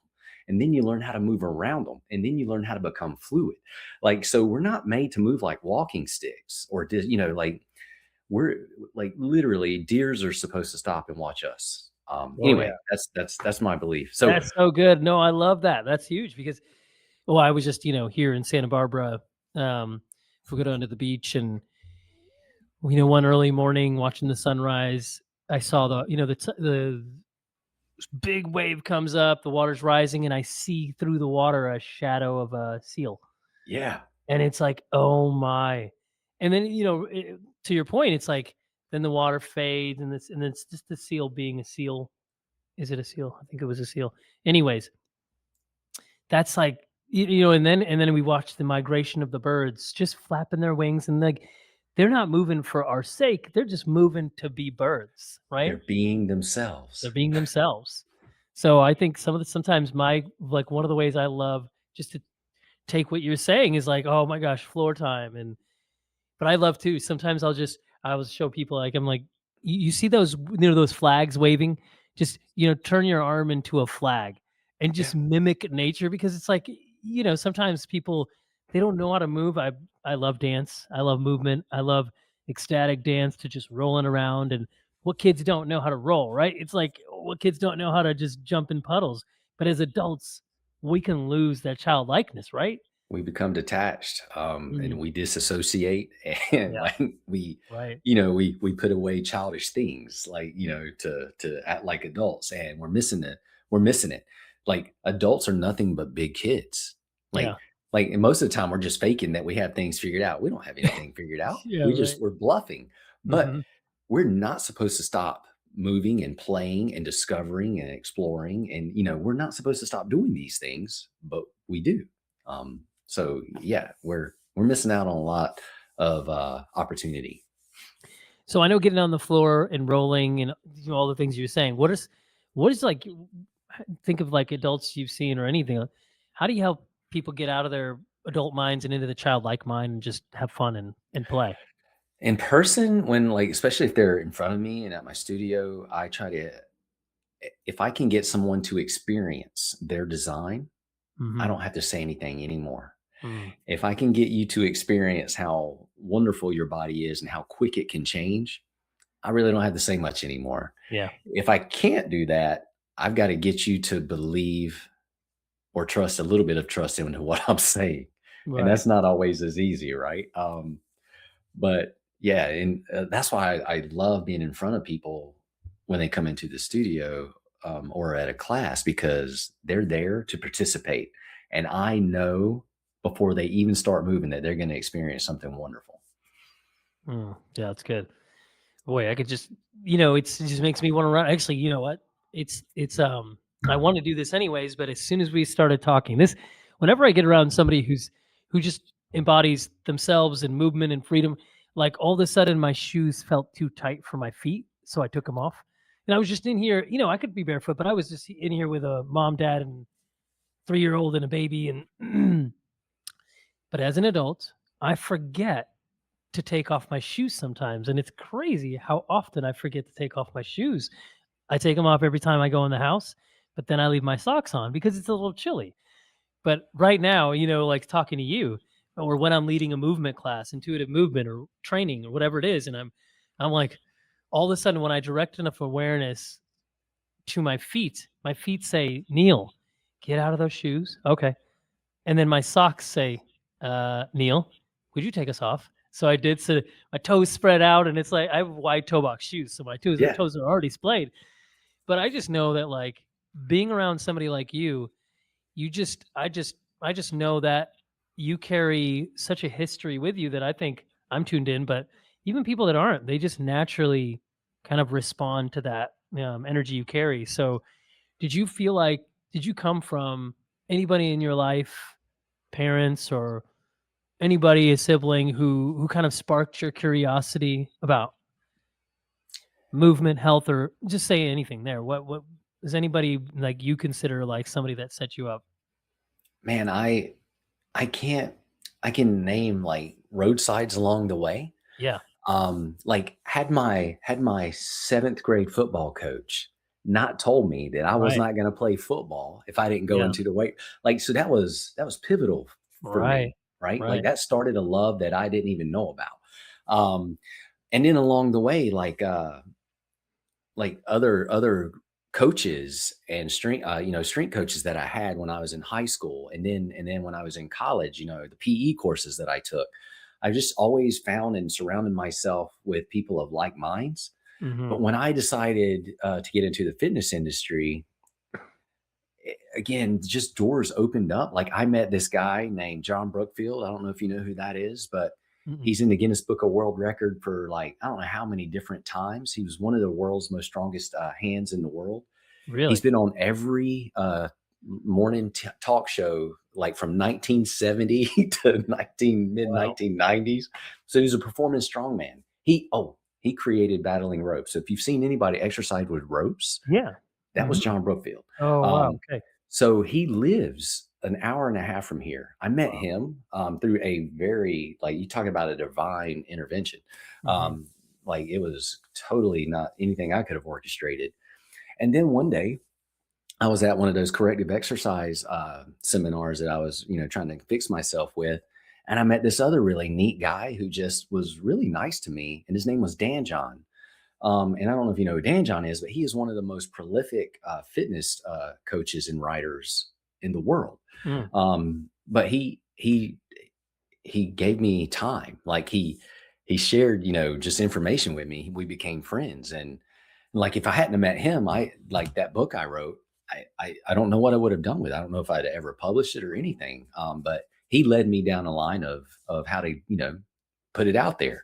[SPEAKER 1] And then you learn how to move around them. And then you learn how to become fluid. Like, so we're not made to move like walking sticks or, like we're like literally deers are supposed to stop and watch us.
[SPEAKER 3] Oh, yeah.
[SPEAKER 1] Anyway, that's my belief. So
[SPEAKER 3] That's so good. No, I love that. That's huge because, well, I was just, here in Santa Barbara, if we go down to the beach and, one early morning watching the sunrise, I saw the big wave comes up, the water's rising, and I see through the water a shadow of a seal.
[SPEAKER 1] yeah,
[SPEAKER 3] And it's like, "Oh my." And then, to your point, it's like, then the water fades and it's just the seal being a seal. Is it a seal? I think it was a seal. Anyways, that's like, and then we watch the migration of the birds just flapping their wings and like they're not moving for our sake. They're just moving to be birds, right?
[SPEAKER 1] they're being
[SPEAKER 3] They're
[SPEAKER 1] themselves.
[SPEAKER 3] being themselves. So I think sometimes my like one of the ways I love just to take what you're saying is like, oh my gosh, floor time. And but I love too. Sometimes I will show people like I'm like, you see those those flags waving, just turn your arm into a flag and
[SPEAKER 1] Yeah,
[SPEAKER 3] just mimic nature because it's like sometimes people they don't know how to move. I love dance. I love movement. I love ecstatic dance to just rolling around and what kids don't know how to roll, right? It's like what kids don't know how to just jump in puddles. But as adults, we can lose that childlikeness, right?
[SPEAKER 1] we become detached, and
[SPEAKER 3] Mhm.
[SPEAKER 1] we disassociate and
[SPEAKER 3] Yeah,
[SPEAKER 1] like we
[SPEAKER 3] right.
[SPEAKER 1] we put away childish things like to act like adults and we're missing it. Like adults are nothing but big kids.
[SPEAKER 3] Yeah.
[SPEAKER 1] Like and most of the time we're just faking that we have things figured out. We don't have anything figured out.
[SPEAKER 3] Yeah, right.
[SPEAKER 1] We're bluffing. But
[SPEAKER 3] Mhm.
[SPEAKER 1] we're not supposed to stop moving and playing and discovering and exploring. And, we're not supposed to stop doing these things, but we do. So yeah, we're missing out on a lot of opportunity.
[SPEAKER 3] So I know getting on the floor and rolling and all the things you're saying. What is like think of like adults you've seen or anything. How do you help people get out of their adult minds and into the childlike mind and just have fun and play?
[SPEAKER 1] In person, when like, especially if they're in front of me and at my studio, I try to, if I can get someone to experience their design, I
[SPEAKER 3] Mhm.
[SPEAKER 1] don't have to say anything anymore.
[SPEAKER 3] Mm.
[SPEAKER 1] If I can get you to experience how wonderful your body is and how quick it can change, I really don't have to say much anymore.
[SPEAKER 3] Yeah.
[SPEAKER 1] If I can't do that, I've got to get you to believe or trust a little bit of trust into what I'm saying. And
[SPEAKER 3] Right.
[SPEAKER 1] that's not always as easy, right? But yeah, and that's why I love being in front of people when they come into the studio or at a class because they're there to participate. And I know before they even start moving that they're going to experience something wonderful.
[SPEAKER 3] Yeah, that's good. Boy, I could just, it just makes me want to run. Actually, you know what? It's I want to do this anyways, but as soon as we started talking, whenever I get around somebody who just embodies themselves and movement and freedom, like all of a sudden my shoes felt too tight for my feet, so I took them off. And I was just in here, I could be barefoot, but I was just in here with a mom, dad, and 3-year-old and a baby, and but as an adult, I forget to take off my shoes sometimes, and it's crazy how often I forget to take off my shoes. I take them off every time I go in the house, but then I leave my socks on because it's a little chilly. But right now, like talking to you, or when I'm leading a movement class, intuitive movement or training or whatever it is, and I'm like, all of a sudden when I direct enough awareness to my feet say, Neil, get out of those shoes. Okay. And then my socks say, Neil, would you take us off? So I did. So my toes spread out, and it's like I have wide toe box shoes, so my
[SPEAKER 1] Yeah.
[SPEAKER 3] toes are already splayed. But I just know that, like, being around somebody like you, I just know that you carry such a history with you that I think I'm tuned in. But even people that aren't, they just naturally kind of respond to that energy you carry. So did you come from anybody in your life, parents or anybody, a sibling who kind of sparked your curiosity about movement, health, or just say anything there? What does anybody like you consider like somebody that set you up?
[SPEAKER 1] Man, I can't I can name like roadsides along the way.
[SPEAKER 3] Yeah.
[SPEAKER 1] Like had my 7th grade football coach not told me that I was
[SPEAKER 3] Right.
[SPEAKER 1] not going to play football if I didn't go
[SPEAKER 3] Yeah.
[SPEAKER 1] into the weight, like, so that was pivotal for
[SPEAKER 3] Right.
[SPEAKER 1] me, right? Like
[SPEAKER 3] Right.
[SPEAKER 1] that started a love that I didn't even know about. And then along the way, like other coaches and strength coaches that I had when I was in high school, and then when I was in college, the PE courses that I took, I just always found and surrounded myself with people of like minds.
[SPEAKER 3] Hmm.
[SPEAKER 1] But when I decided to get into the fitness industry, again, just doors opened up. Like I met this guy named John Brookfield. I don't know if you know who that is, but
[SPEAKER 3] Hmm.
[SPEAKER 1] he's in the Guinness Book of World Record for like I don't know how many different times. He was one of the world's most strongest hands in the world. He's
[SPEAKER 3] Really?
[SPEAKER 1] been on every morning talk show like from 1970 to 19 mid
[SPEAKER 3] Wow.
[SPEAKER 1] 1990s. So he's a performance strongman. He created battling ropes. So if you've seen anybody exercise with ropes,
[SPEAKER 3] Yeah.
[SPEAKER 1] that was
[SPEAKER 3] Hmm.
[SPEAKER 1] John Brookfield.
[SPEAKER 3] Oh wow.
[SPEAKER 1] Um,
[SPEAKER 3] Okay.
[SPEAKER 1] so he lives an hour and a half from here. I met
[SPEAKER 3] Wow.
[SPEAKER 1] him through a very like you talk about a divine intervention.
[SPEAKER 3] Hmm.
[SPEAKER 1] Um, like it was totally not anything I could have orchestrated. And then one day I was at one of those corrective exercise seminars that I was, trying to fix myself with. And I met this other really neat guy who just was really nice to me. And his name was Dan John. And I don't know if you know who Dan John is, but he is one of the most prolific fitness coaches and writers in the world.
[SPEAKER 3] Mm.
[SPEAKER 1] But he gave me time. Like he shared, just information with me. We became friends, and like if I hadn't have met him, I like that book I wrote. I don't know what I would have done with it. I don't know if I'd ever published it or anything. But he led me down a line of how to put it out there.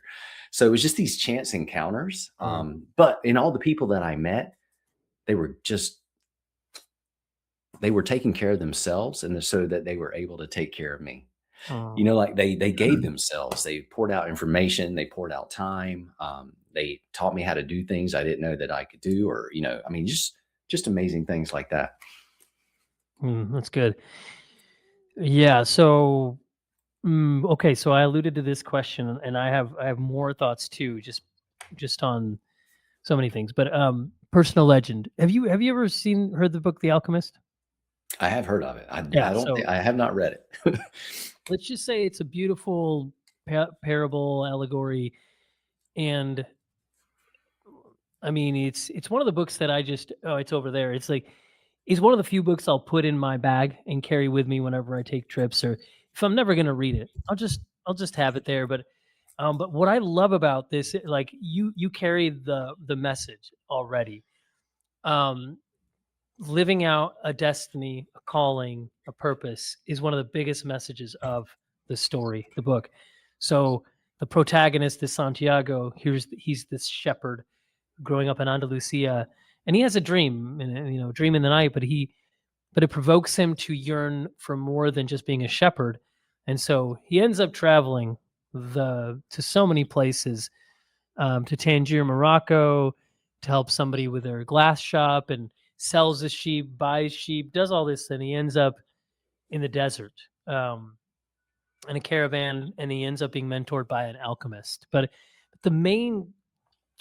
[SPEAKER 1] So it was just these chance encounters.
[SPEAKER 3] Mm.
[SPEAKER 1] But in all the people that I met, they were just they were taking care of themselves, and so that they were able to take care of me.
[SPEAKER 3] Mm.
[SPEAKER 1] Like they gave themselves. They poured out information. They poured out time. They taught me how to do things I didn't know that I could do, or I mean, just amazing things like that.
[SPEAKER 3] That's good. Yeah. So okay, so I alluded to this question, and I have more thoughts too, just on so many things. But personal legend. Have you ever heard the book The Alchemist?
[SPEAKER 1] I have heard of it. I
[SPEAKER 3] Yeah.
[SPEAKER 1] don't
[SPEAKER 3] So
[SPEAKER 1] think I have not read it.
[SPEAKER 3] let's just say it's a beautiful parable allegory, and I mean, it's one of the books that I just it's over there. It's like it's one of the few books I'll put in my bag and carry with me whenever I take trips, or if I'm never gonna read it, I'll just have it there. But what I love about this, like you carry the message already. Um, Living out a destiny, a calling, a purpose is one of the biggest messages of the story, the book. So the protagonist is Santiago. He's this shepherd growing up in Andalusia, and he has a dream, and dream in the night. But it provokes him to yearn for more than just being a shepherd, and so he ends up traveling to so many places, to Tangier, Morocco, to help somebody with their glass shop, and sells a sheep, buys sheep, does all this, and he ends up in the desert, in a caravan, and he ends up being mentored by an alchemist. But the main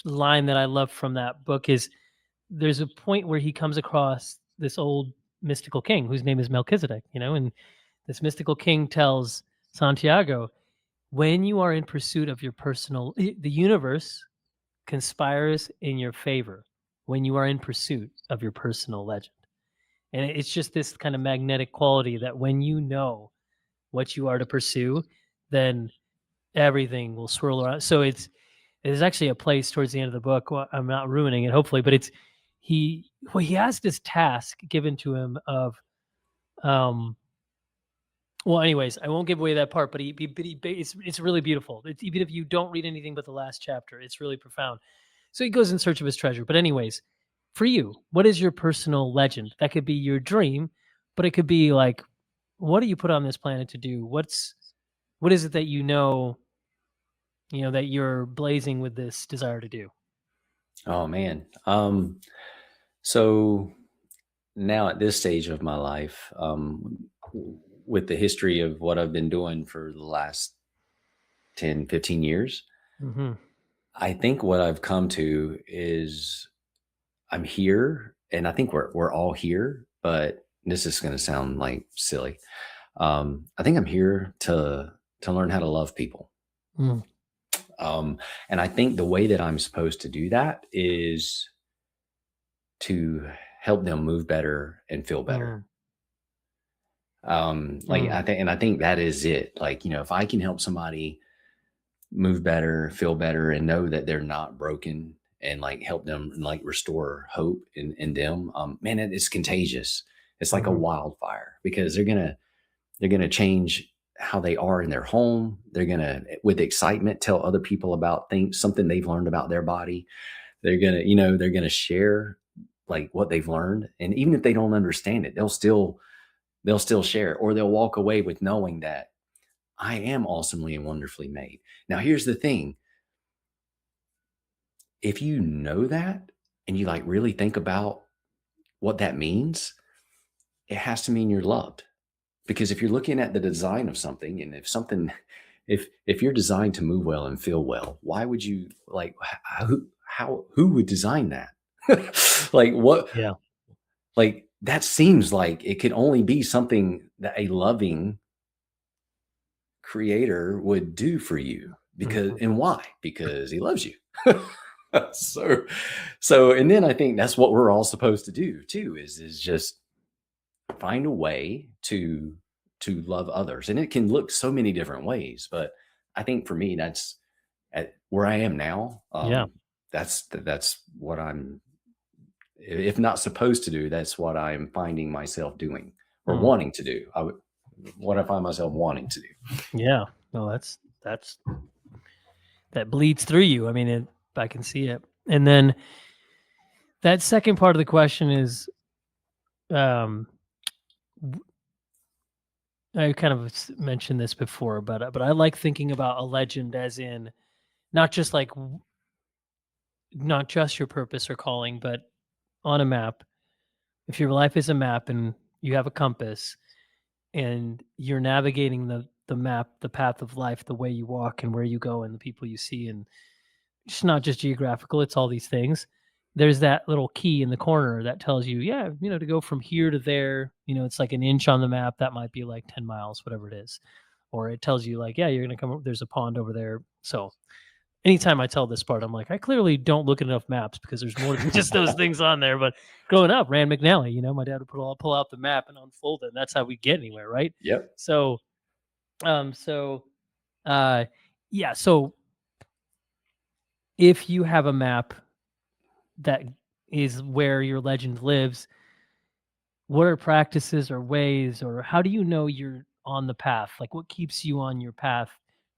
[SPEAKER 3] line that I love from that book is there's a point where he comes across this old mystical king whose name is Melchizedek, and this mystical king tells Santiago, when you are in pursuit of your the universe conspires in your favor when you are in pursuit of your personal legend. And it's just this kind of magnetic quality that when you know what you are to pursue, then everything will swirl around. So there's actually a place towards the end of the book. Well, I'm not ruining it, hopefully, but he has this task given to him of, well, anyways, I won't give away that part, but it's really beautiful. Even if you don't read anything but the last chapter, it's really profound. So he goes in search of his treasure. But anyways, for you, what is your personal legend? That could be your dream, but it could be like, what do you put on this planet to do? What is it that that you're blazing with this desire to do?
[SPEAKER 1] Oh man. So now at this stage of my life, with the history of what I've been doing for the last 10, 15 years,
[SPEAKER 3] Mm-hmm.
[SPEAKER 1] I think what I've come to is I'm here, and I think we're all here, but this is going to sound like silly. I think I'm here to learn how to love people.
[SPEAKER 3] Mm.
[SPEAKER 1] And I think the way that I'm supposed to do that is to help them move better and feel better. Like
[SPEAKER 3] Mm.
[SPEAKER 1] I think that is it. Like, if I can help somebody move better, feel better, and know that they're not broken, and like help them and like restore hope in them, man, it's contagious. It's like a
[SPEAKER 3] Mhm.
[SPEAKER 1] wildfire, because they're gonna change how they are in their home. They're gonna, with excitement, tell other people about things, something they've learned about their body. They're gonna share like what they've learned, and even if they don't understand it, they'll still share, or they'll walk away with knowing that I am awesomely and wonderfully made. Now, here's the thing: if you know that, and you like really think about what that means, it has to mean you're loved. Because if you're looking at the design of something, and if you're designed to move well and feel well, why would you like who would design that? Like what?
[SPEAKER 3] Yeah.
[SPEAKER 1] Like that seems like it could only be something that a loving creator would do for you. Because
[SPEAKER 3] Mhm.
[SPEAKER 1] and why? Because he loves you. so so and then I think that's what we're all supposed to do too, is just find a way to love others. And it can look so many different ways, but I think for me, that's at where I am now.
[SPEAKER 3] Yeah.
[SPEAKER 1] That's what I'm, if not supposed to do, that's what I'm finding myself doing or
[SPEAKER 3] Mm.
[SPEAKER 1] wanting to do. What I find myself wanting to do.
[SPEAKER 3] Yeah. No, that's that bleeds through you. I mean, I can see it. And then that second part of the question is, um, I kind of mentioned this before, but I like thinking about a legend as in not just not just your purpose or calling, but on a map. If your life is a map and you have a compass and you're navigating the map, the path of life, the way you walk and where you go and the people you see, and it's not just geographical, it's all these things. There's that little key in the corner that tells you, yeah, to go from here to there, it's like an inch on the map. That might be like 10 miles, whatever it is. Or it tells you like, yeah, you're going to come, there's a pond over there. So anytime I tell this part, I'm like, I clearly don't look at enough maps because there's more than just those things on there. But growing up, Rand McNally, my dad would pull out the map and unfold it, and that's how we get anywhere, right?
[SPEAKER 1] Yep.
[SPEAKER 3] So, uh, yeah. So if you have a map that is where your legend lives, what are practices or ways, or how do you know you're on the path? Like, what keeps you on your path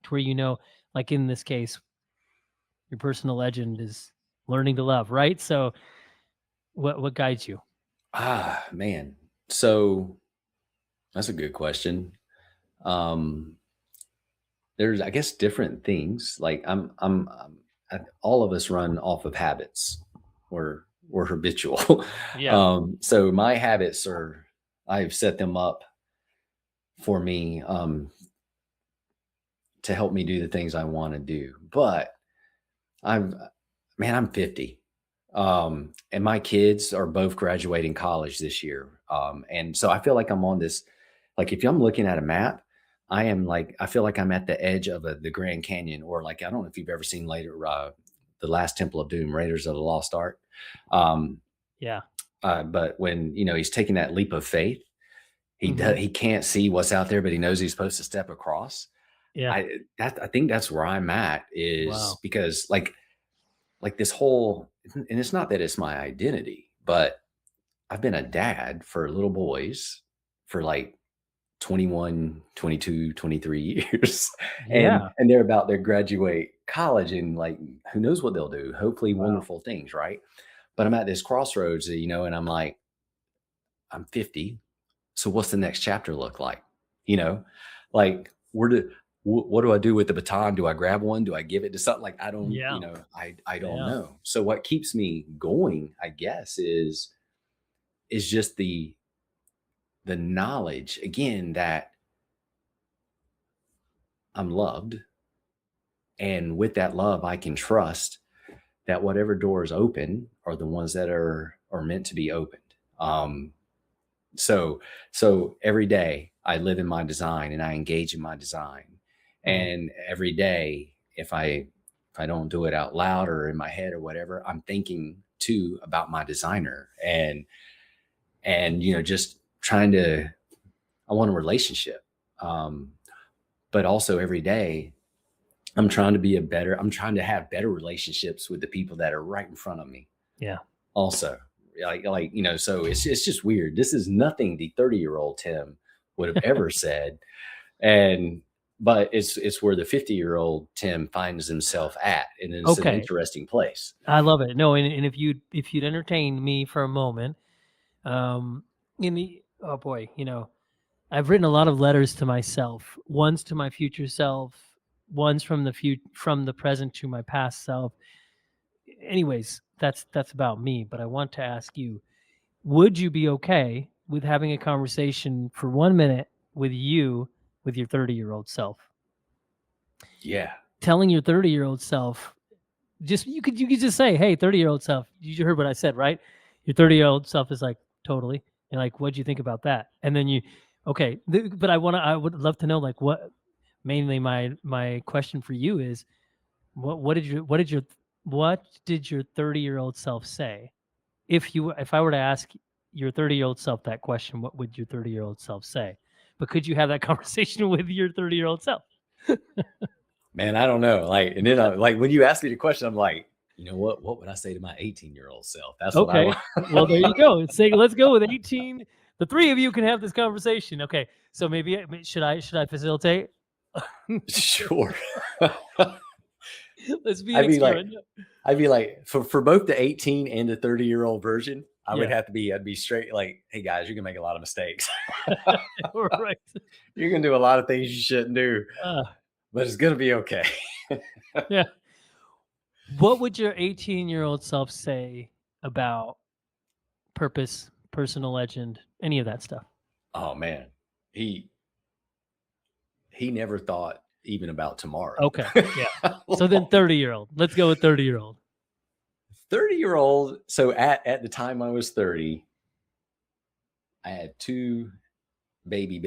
[SPEAKER 3] to where, like in this case, your personal legend is learning to love, right? So what guides you?
[SPEAKER 1] Man. So that's a good question. Um, there's, I guess, different things. Like all of us run off of habits. We're habitual.
[SPEAKER 3] Yeah.
[SPEAKER 1] So my habits I've set them up for me to help me do the things I want to do. But I'm, man, I'm 50. And my kids are both graduating college this year. And so I feel like I'm on this, like if I'm looking at a map, I feel like I'm at the edge of the Grand Canyon, or like, I don't know if you've ever seen The Last Temple of Doom, Raiders of the Lost Ark.
[SPEAKER 3] Yeah.
[SPEAKER 1] But when, he's taking that leap of faith,
[SPEAKER 3] Mhm.
[SPEAKER 1] he can't see what's out there, but he knows he's supposed to step across.
[SPEAKER 3] Yeah.
[SPEAKER 1] I think that's where I'm at, is
[SPEAKER 3] Wow.
[SPEAKER 1] because like this whole, and it's not that it's my identity, but I've been a dad for little boys for like 21, 22, 23 years. and
[SPEAKER 3] Yeah.
[SPEAKER 1] and they're about to graduate college, and like who knows what they'll do. Hopefully
[SPEAKER 3] Wow.
[SPEAKER 1] wonderful things, right? But I'm at this crossroads, and I'm like, I'm 50. So what's the next chapter look like? You know, like what do I do with the baton? Do I grab one? Do I give it to something? Like I don't,
[SPEAKER 3] Yeah.
[SPEAKER 1] I don't
[SPEAKER 3] Yeah.
[SPEAKER 1] know. So what keeps me going, I guess, is just the knowledge again that I'm loved, and with that love, I can trust that whatever doors open are the ones that are meant to be opened. Um, so so every day I live in my design and I engage in my design,
[SPEAKER 3] Mm.
[SPEAKER 1] and every day if I don't do it out loud or in my head or whatever, I'm thinking too about my designer, and just trying to, I want a relationship, um but also every day I'm trying to have better relationships with the people that are right in front of me
[SPEAKER 3] Yeah.
[SPEAKER 1] also. So it's just weird. This is nothing the 30-year-old Tim would have ever said. And but it's where the 50-year-old Tim finds himself at, and it's an
[SPEAKER 3] Okay.
[SPEAKER 1] interesting place.
[SPEAKER 3] I love it. No, and if you'd entertain me for a moment, in the oh boy, I've written a lot of letters to myself. One's to my future self, one's from the present to my past self. Anyways, that's about me, but I want to ask you, would you be okay with having a conversation for 1 minute with your 30-year-old self?
[SPEAKER 1] Yeah.
[SPEAKER 3] Telling your 30-year-old self, just you could just say, "Hey, 30-year-old self, you heard what I said, right?" Your 30-year-old self is like, "Totally." And like, "What'd you think about that?" And then okay, but I would love to know, like, what mainly my question for you is, what did your 30-year-old self say? If I were to ask your 30-year-old self that question, what would your 30-year-old self say? But could you have that conversation with your 30-year-old self?
[SPEAKER 1] Man, I don't know. Like, and then like when you ask me the question, I'm like, you know what would I say to my 18-year-old self? That's what I
[SPEAKER 3] Okay.
[SPEAKER 1] want.
[SPEAKER 3] Well, there you go. Let's go with 18. The three of you can have this conversation. Okay. So maybe should I facilitate?
[SPEAKER 1] Sure.
[SPEAKER 3] Let's be an
[SPEAKER 1] I'd be like,
[SPEAKER 3] experiment.
[SPEAKER 1] for both the 18 and the 30-year-old version,
[SPEAKER 3] Yeah.
[SPEAKER 1] I'd be straight like, hey guys, you're gonna make a lot of mistakes.
[SPEAKER 3] Right.
[SPEAKER 1] You're gonna do a lot of things you shouldn't do,
[SPEAKER 3] Uh,
[SPEAKER 1] but it's gonna be okay.
[SPEAKER 3] yeah. What would your 18-year-old self say about purpose, personal legend, any of that stuff?
[SPEAKER 1] Oh man. He he never thought even about tomorrow.
[SPEAKER 3] Okay. Yeah. So then 30-year-old. Let's go with 30-year-old.
[SPEAKER 1] 30-year-old. So at the time I was 30, I had two baby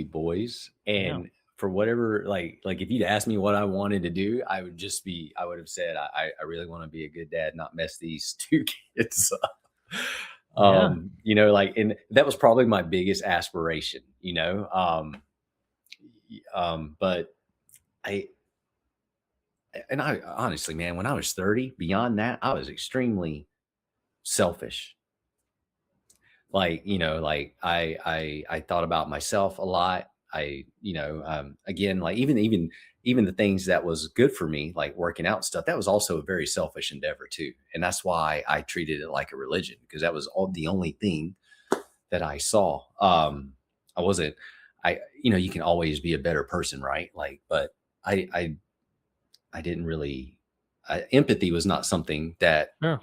[SPEAKER 1] boys.
[SPEAKER 3] Yeah.
[SPEAKER 1] And for whatever, like if you'd asked me what I wanted to do, I would have said, I really want to be a good dad, not mess these two kids up.
[SPEAKER 3] Yeah.
[SPEAKER 1] Like, and that was probably my biggest aspiration, but I, and I honestly, man, when I was 30, beyond that, I was extremely selfish. Like, like I thought about myself a lot. Again, like even the things that was good for me, like working out and stuff, that was also a very selfish endeavor too. And that's why I treated it like a religion, because that was all the only thing that I saw. I wasn't, you can always be a better person, right? Like, but I didn't really, empathy was not something that,
[SPEAKER 3] Yeah.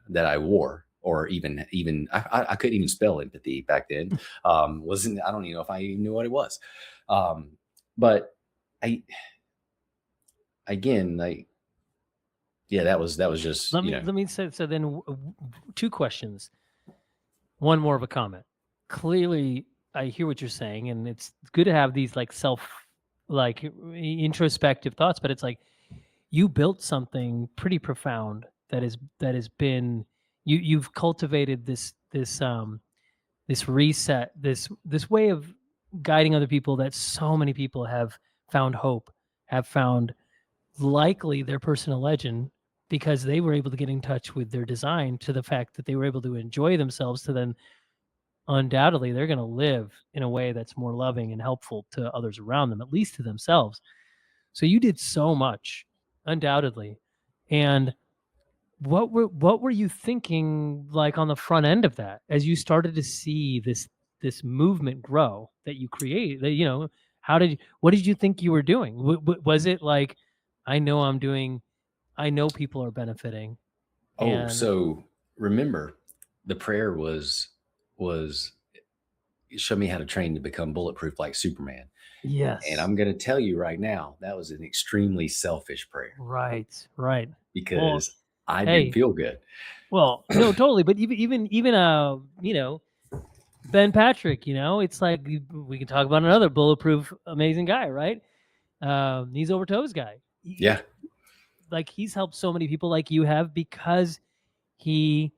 [SPEAKER 1] that I wore, or even I couldn't even spell empathy back then. Wasn't, I don't even know if I even knew what it was. But I, again, like, yeah, that was just,
[SPEAKER 3] Let me say, so then two questions. One more of a comment. Clearly, I hear what you're saying, and it's good to have these like introspective thoughts, but it's like you built something pretty profound that has been you've cultivated this reset, this way of guiding other people that so many people have found hope, have found likely their personal legend because they were able to get in touch with their design, to the fact that they were able to enjoy themselves, to then undoubtedly they're going to live in a way that's more loving and helpful to others around them, at least to themselves. So you did so much, undoubtedly. And what were you thinking, like, on the front end of that, as you started to see this movement grow that you create, that what did you think you were doing? Was it like, I know I'm doing, I know people are benefiting,
[SPEAKER 1] Oh,
[SPEAKER 3] and
[SPEAKER 1] so remember, the prayer was show me how to train to become bulletproof like Superman. And
[SPEAKER 3] yes,
[SPEAKER 1] I'm going to tell you right now, that was an extremely selfish prayer,
[SPEAKER 3] right. Well,
[SPEAKER 1] because I didn't
[SPEAKER 3] hey,
[SPEAKER 1] feel good.
[SPEAKER 3] well, no, totally, but even Ben Patrick, it's like we can talk about another bulletproof amazing guy, right? Knees over toes guy.
[SPEAKER 1] Yeah,
[SPEAKER 3] Like, he's helped so many people like you have, because he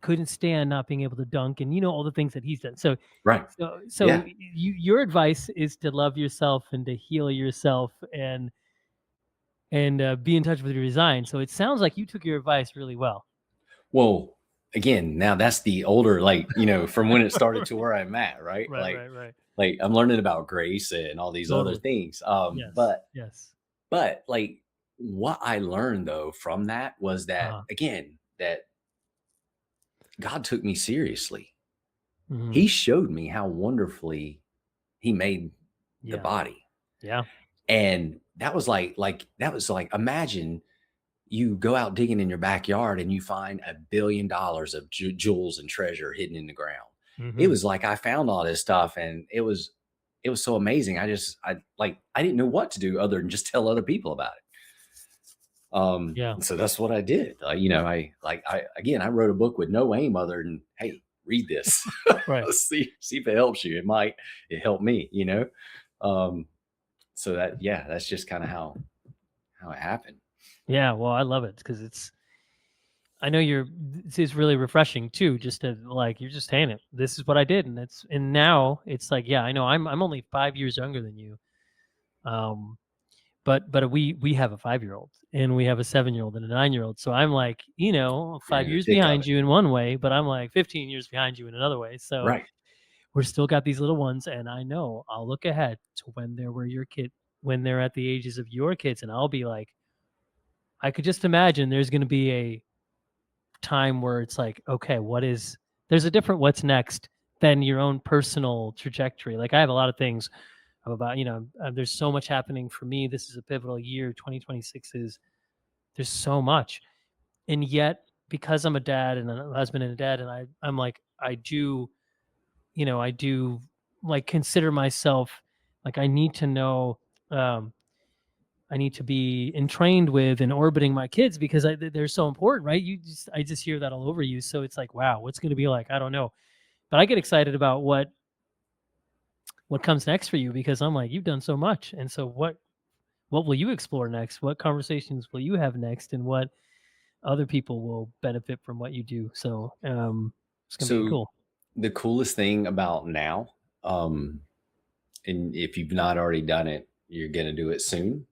[SPEAKER 3] couldn't stand not being able to dunk, and all the things that he's done. So
[SPEAKER 1] right.
[SPEAKER 3] so
[SPEAKER 1] Yeah.
[SPEAKER 3] your advice is to love yourself and to heal yourself, and be in touch with your design. So it sounds like you took your advice really well.
[SPEAKER 1] Well, again, now that's the older, like, from when it started to where I'm at, right?
[SPEAKER 3] Right, right, right.
[SPEAKER 1] Like I'm learning about grace and all these other
[SPEAKER 3] Totally.
[SPEAKER 1] things.
[SPEAKER 3] Yes.
[SPEAKER 1] But
[SPEAKER 3] Yes.
[SPEAKER 1] like what I learned though from that was that,
[SPEAKER 3] Uh-huh.
[SPEAKER 1] again, that God took me seriously.
[SPEAKER 3] Mhm.
[SPEAKER 1] He showed me how wonderfully he made the
[SPEAKER 3] Yeah.
[SPEAKER 1] body.
[SPEAKER 3] Yeah.
[SPEAKER 1] And that was like, imagine you go out digging in your backyard and you find $1 billion of jewels and treasure hidden in the ground. It
[SPEAKER 3] Mhm.
[SPEAKER 1] was like I found all this stuff, and it was so amazing. I didn't know what to do other than just tell other people about it.
[SPEAKER 3] Yeah.
[SPEAKER 1] So that's what I did. I wrote a book with no aim other than, hey, read this.
[SPEAKER 3] Right.
[SPEAKER 1] See if it helps you. It helped me. Um, so that's just kind of how it happened.
[SPEAKER 3] Yeah, well, I love it, because I know it's really refreshing too, just to, like, you're just saying it. This is what I did, and now it's like, yeah, I know I'm only 5 years younger than you. Um, but we have a 5-year-old, and we have a 7-year-old and a 9-year-old. So I'm like,
[SPEAKER 1] You're
[SPEAKER 3] 5
[SPEAKER 1] in the
[SPEAKER 3] years
[SPEAKER 1] thick of
[SPEAKER 3] behind
[SPEAKER 1] it.
[SPEAKER 3] you in one way, but I'm like 15 years behind you in another way. So
[SPEAKER 1] Right.
[SPEAKER 3] we're still got these little ones, and I know I'll look ahead to when they're at the ages of your kids, and I'll be like, I could just imagine there's going to be a time where it's like, okay, there's a different what's next than your own personal trajectory. Like, I have a lot of things about, there's so much happening for me. This is a pivotal year. 2026 there's so much. And yet, because I'm a dad and a husband and a dad, and I'm like, I do, like, consider myself, like, I need to know, um, I need to be entrained with and orbiting my kids, because they're so important, right? I just hear that all over you. So it's like, wow, what's going to be like? I don't know, but I get excited about what what comes next for you, because I'm like, you've done so much. And so what will you explore next? What conversations will you have next? And what other people will benefit from what you do? So it's gonna be
[SPEAKER 1] So
[SPEAKER 3] cool.
[SPEAKER 1] the coolest thing about now, um, and if you've not already done it, you're gonna do it soon.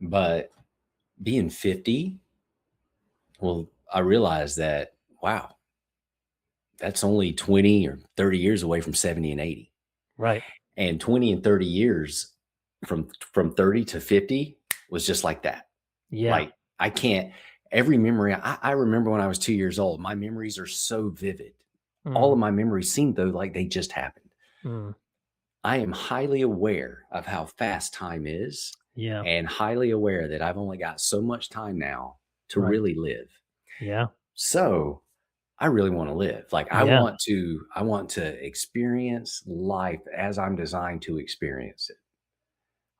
[SPEAKER 1] But being 50, well, I realized that wow, that's only 20 or 30 years away from 70 and 80.
[SPEAKER 3] Right.
[SPEAKER 1] And 20 and 30 years from 30 to 50 was just like that.
[SPEAKER 3] Yeah.
[SPEAKER 1] Like I can't every memory I remember when I was 2 years old, my memories are so vivid. All
[SPEAKER 3] Mm,
[SPEAKER 1] of my memories seem though like they just happened.
[SPEAKER 3] mm,
[SPEAKER 1] I am highly aware of how fast time is
[SPEAKER 3] yeah.
[SPEAKER 1] and highly aware that I've only got so much time now to
[SPEAKER 3] Right.
[SPEAKER 1] really live.
[SPEAKER 3] Yeah.
[SPEAKER 1] So I really want to live. Like
[SPEAKER 3] Yeah.
[SPEAKER 1] I want to experience life as I'm designed to experience it.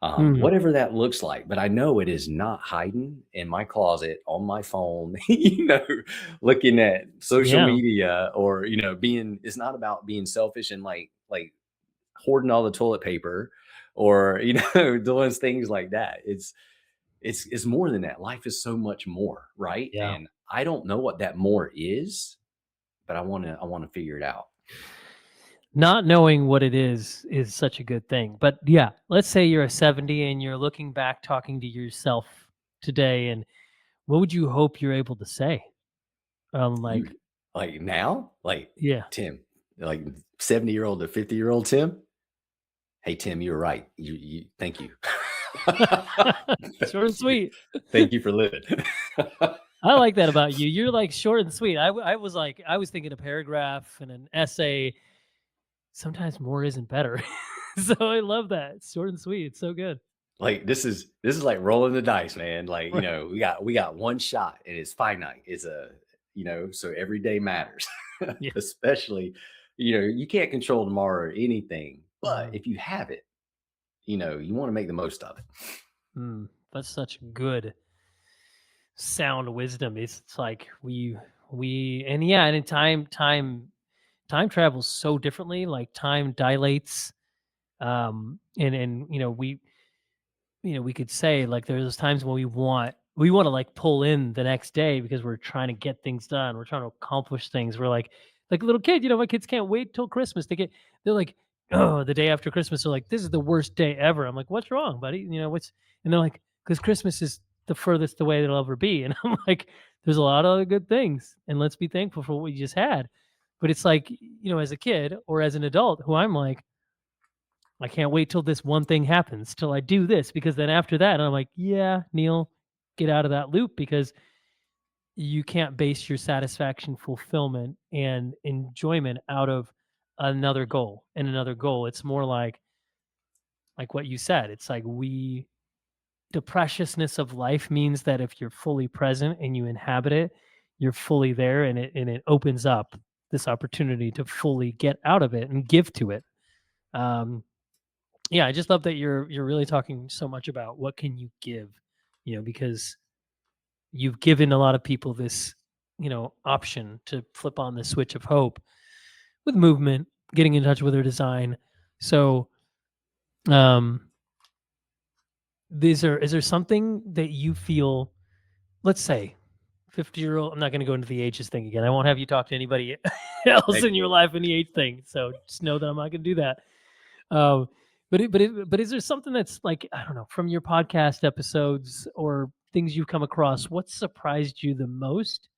[SPEAKER 3] Mm,
[SPEAKER 1] Whatever that looks like, but I know it is not hiding in my closet on my phone, looking at social
[SPEAKER 3] yeah.
[SPEAKER 1] media or, being, it's not about being selfish and like hoarding all the toilet paper or, doing things like that. It's more than that. Life is so much more, right?
[SPEAKER 3] Yeah.
[SPEAKER 1] And I don't know what that more is, but I want to figure it out.
[SPEAKER 3] Not knowing what it is such a good thing. But yeah, let's say you're a 70 and you're looking back, talking to yourself today, and what would you hope you're able to say?
[SPEAKER 1] You
[SPEAKER 3] Like,
[SPEAKER 1] like now, like
[SPEAKER 3] yeah.
[SPEAKER 1] Tim, like 70-year-old to 50-year-old Tim. Hey Tim, you were right. You thank you.
[SPEAKER 3] Short and sweet.
[SPEAKER 1] Thank you for living.
[SPEAKER 3] I like that about you. You're like short and sweet. I was like, I was thinking a paragraph and an essay. Sometimes more isn't better. So I love that. It's short and sweet. It's so good.
[SPEAKER 1] Like this is like rolling the dice, man. Like,
[SPEAKER 3] Right.
[SPEAKER 1] we got one shot and it's finite. It's so every day matters.
[SPEAKER 3] Yeah.
[SPEAKER 1] Especially, you can't control tomorrow or anything. But
[SPEAKER 3] Mm,
[SPEAKER 1] if you have it, you want to make the most of it.
[SPEAKER 3] that's such good sound wisdom. It's like we and yeah, and in time travels so differently. Like time dilates, and we could say like there's times when we want to like pull in the next day because we're trying to get things done. We're trying to accomplish things. We're like a little kid, my kids can't wait till Christmas. They're like, oh, the day after Christmas, they're like, this is the worst day ever. I'm like, what's wrong, buddy? And they're like, because Christmas is the furthest away it'll ever be. And I'm like, there's a lot of other good things. And let's be thankful for what we just had. But it's like, as a kid or as an adult who I'm like, I can't wait till this one thing happens, till I do this, because then after that, I'm like, yeah, Neil, get out of that loop because you can't base your satisfaction, fulfillment, and enjoyment out of another goal and another goal. It's more like what you said. It's like the preciousness of life means that if you're fully present and you inhabit it, you're fully there, and it opens up this opportunity to fully get out of it and give to it. Um, yeah, I just love that you're really talking so much about what can you give, because you've given a lot of people this, option to flip on the switch of hope with movement, getting in touch with their design. So, um, is there something that you feel, let's say, 50-year-old, I'm not going to go into the ages thing again. I won't have you talk to anybody else
[SPEAKER 1] Thank
[SPEAKER 3] in your
[SPEAKER 1] you.
[SPEAKER 3] life in the age thing. So just know that I'm not going to do that. Um, but is there something that's like, I don't know, from your podcast episodes or things you've come across, what surprised you the most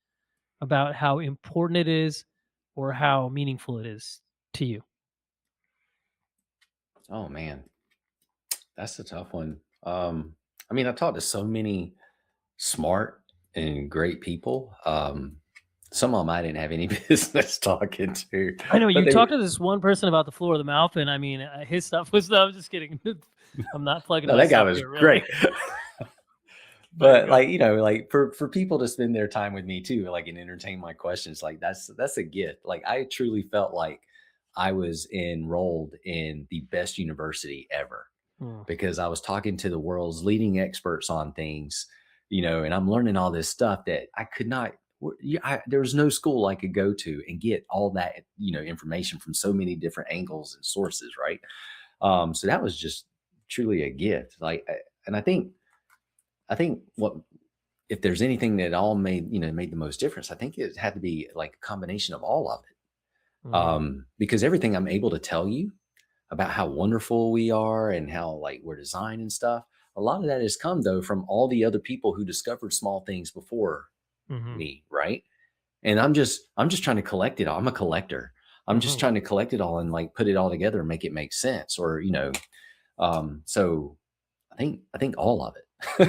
[SPEAKER 3] about how important it is or how meaningful it is to you?
[SPEAKER 1] Oh man, that's a tough one. I mean, I talked to so many smart and great people. Some of them I didn't have any business talking to,
[SPEAKER 3] I know
[SPEAKER 1] but
[SPEAKER 3] you
[SPEAKER 1] they were
[SPEAKER 3] talked to this one person about the floor of the mouth, and I mean, his stuff was. No, I'm just kidding. I'm not plugging
[SPEAKER 1] no, that guy
[SPEAKER 3] myself
[SPEAKER 1] was
[SPEAKER 3] here, really.
[SPEAKER 1] great.
[SPEAKER 3] But
[SPEAKER 1] But
[SPEAKER 3] go.
[SPEAKER 1] like, like for people to spend their time with me too, like and entertain my questions, like that's a gift. Like I truly felt like I was enrolled in the best university ever
[SPEAKER 3] Mm,
[SPEAKER 1] because I was talking to the world's leading experts on things, and I'm learning all this stuff that I could not. There was no school I could go to and get all that information from so many different angles and sources, right? So that was just truly a gift. And I think what, if there's anything that all made the most difference, I think it had to be like a combination of all of it. Because everything I'm able to tell you about how wonderful we are and how like we're designed and stuff, a lot of that has come though from all the other people who discovered small things before me, right? And I'm just trying to collect it all. I'm a collector. I'm just trying to collect it all and like put it all together and make it make sense. Or so I think all of it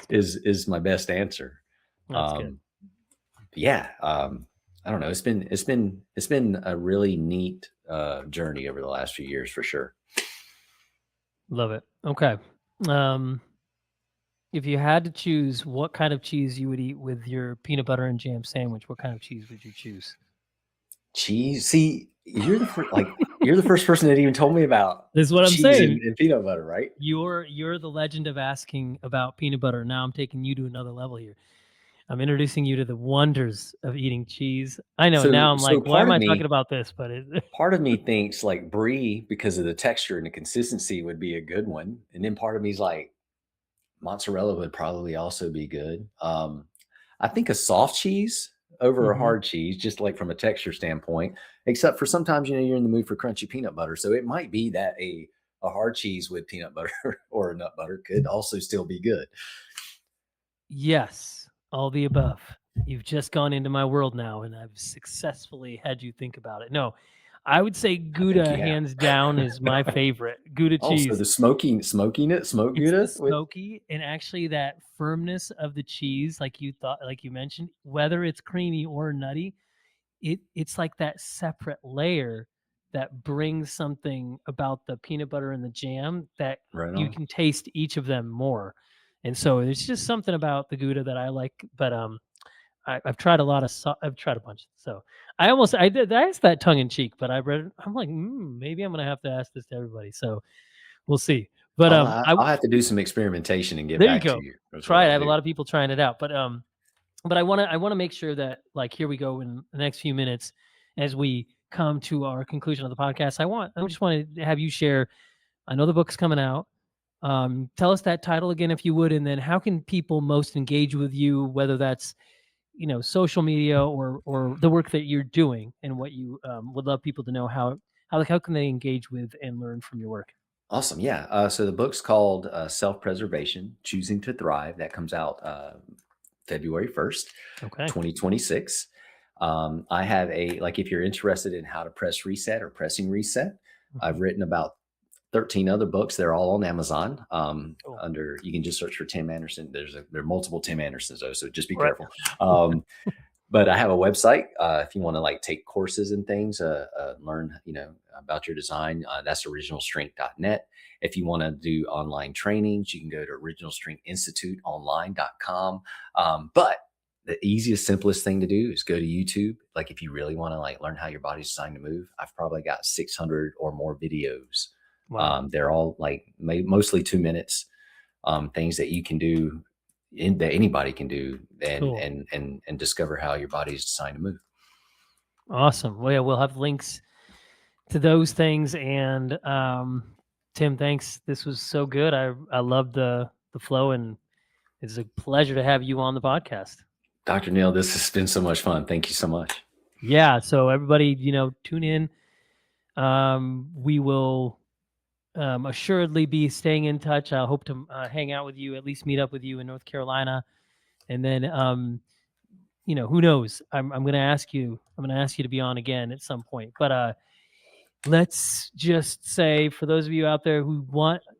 [SPEAKER 1] is my best answer.
[SPEAKER 3] That's good.
[SPEAKER 1] Yeah. I don't know. It's been a really neat journey over the last few years for sure.
[SPEAKER 3] Love it. Okay. If you had to choose what kind of cheese you would eat with your peanut butter and jam sandwich, what kind of cheese would you choose?
[SPEAKER 1] Cheese. See, you're the first person that even told me about
[SPEAKER 3] This is what I'm
[SPEAKER 1] cheese
[SPEAKER 3] saying.
[SPEAKER 1] and peanut butter, right?
[SPEAKER 3] You're the legend of asking about peanut butter. Now I'm taking you to another level here. I'm introducing you to the wonders of eating cheese. I know now I'm
[SPEAKER 1] So
[SPEAKER 3] like, why
[SPEAKER 1] part
[SPEAKER 3] am
[SPEAKER 1] of
[SPEAKER 3] I
[SPEAKER 1] me
[SPEAKER 3] talking about this? But
[SPEAKER 1] part of me thinks like brie because of the texture and the consistency would be a good one, and then part of me is like mozzarella would probably also be good. I think a soft cheese over a hard cheese, just like from a texture standpoint, except for sometimes, you're in the mood for crunchy peanut butter. So it might be that a hard cheese with peanut butter or a nut butter could also still be good.
[SPEAKER 3] yes, all the above. You've just gone into my world now, and I've successfully had you think about it. No, I would say
[SPEAKER 1] I think
[SPEAKER 3] Gouda
[SPEAKER 1] you have.
[SPEAKER 3] hands down is my favorite. Gouda
[SPEAKER 1] Also,
[SPEAKER 3] cheese.
[SPEAKER 1] the smoke
[SPEAKER 3] It's the
[SPEAKER 1] Gouda with
[SPEAKER 3] smoky and actually that firmness of the cheese, like you mentioned, whether it's creamy or nutty, it's like that separate layer that brings something about the peanut butter and the jam that
[SPEAKER 1] right
[SPEAKER 3] you
[SPEAKER 1] on.
[SPEAKER 3] can taste each of them more. And so there's just something about the Gouda that I like, but I've tried a lot of I've tried a bunch. So I asked that tongue in cheek, but I'm like, maybe I'm gonna have to ask this to everybody. So we'll see. But
[SPEAKER 1] I'll have to do some experimentation and get
[SPEAKER 3] there you
[SPEAKER 1] back to
[SPEAKER 3] go.
[SPEAKER 1] you. That's what
[SPEAKER 3] Try it.
[SPEAKER 1] I'll
[SPEAKER 3] I have a
[SPEAKER 1] do.
[SPEAKER 3] lot of people trying it out, but I wanna make sure that like here we go in the next few minutes as we come to our conclusion of the podcast. I just want to have you share. I know the book's coming out. Tell us that title again, if you would, and then how can people most engage with you, whether that's social media or the work that you're doing, and what you would love people to know how can they engage with and learn from your work.
[SPEAKER 1] Awesome. Yeah. So the book's called Self-Preservation, Choosing to Thrive. That comes out February 1st,
[SPEAKER 3] Okay.
[SPEAKER 1] 2026. I have like, if you're interested in how to press reset or pressing reset, I've written about 13 other books. They're all on Amazon.
[SPEAKER 3] Cool.
[SPEAKER 1] You can just search for Tim Anderson. There are multiple Tim Andersons though, so just be
[SPEAKER 3] Right.
[SPEAKER 1] careful. But I have a website if you want to like take courses and things, learn about your design. That's originalstrength.net. If you want to do online trainings, you can go to originalstrengthinstituteonline.com. But the easiest, simplest thing to do is go to YouTube. Like if you really want to like learn how your body's designed to move, I've probably got 600 or more videos.
[SPEAKER 3] Wow.
[SPEAKER 1] They're all like mostly 2 minutes. Things that you can do that anybody can do
[SPEAKER 3] Cool.
[SPEAKER 1] and discover how your body is designed to move.
[SPEAKER 3] Awesome. Well, yeah, we'll have links to those things. And Tim, thanks. This was so good. I love the flow, and it's a pleasure to have you on the podcast.
[SPEAKER 1] Dr. Neil, this has been so much fun. Thank you so much.
[SPEAKER 3] Yeah. So everybody, tune in. We will assuredly be staying in touch. I hope to hang out with you, at least meet up with you in North Carolina, and then who knows? I'm going to ask you. I'm going to ask you to be on again at some point. But let's just say, for those of you out there who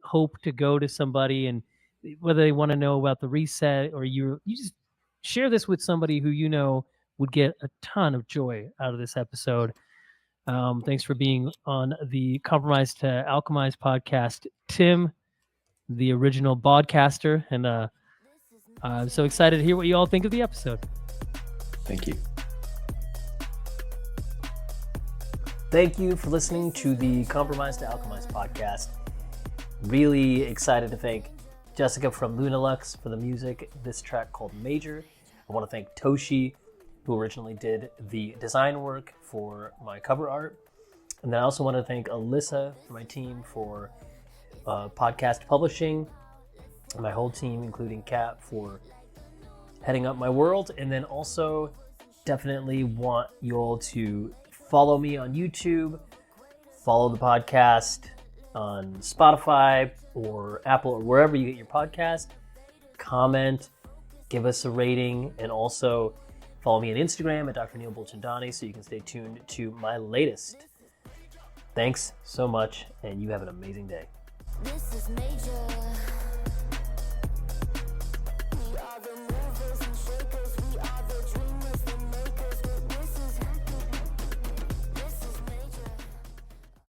[SPEAKER 3] hope to go to somebody, and whether they want to know about the reset, or you just share this with somebody who would get a ton of joy out of this episode. Thanks for being on the Compromised to Alchemized podcast, Tim, the original podcaster, and I'm so excited to hear what you all think of the episode.
[SPEAKER 1] Thank you.
[SPEAKER 3] Thank you for listening to the Compromised to Alchemized podcast. Really excited to thank Jessica from Lunalux for the music, this track called Major. I want to thank Toshi, who originally did the design work for my cover art. And then I also want to thank Alyssa from my team for podcast publishing, and my whole team, including Kat, for heading up my world. And then also definitely want you all to follow me on YouTube, follow the podcast on Spotify or Apple or wherever you get your podcast, comment, give us a rating, and also follow me on Instagram at Dr. Neil Bulchandani so you can stay tuned to my latest. Thanks so much, and you have an amazing day.
[SPEAKER 2] This is major.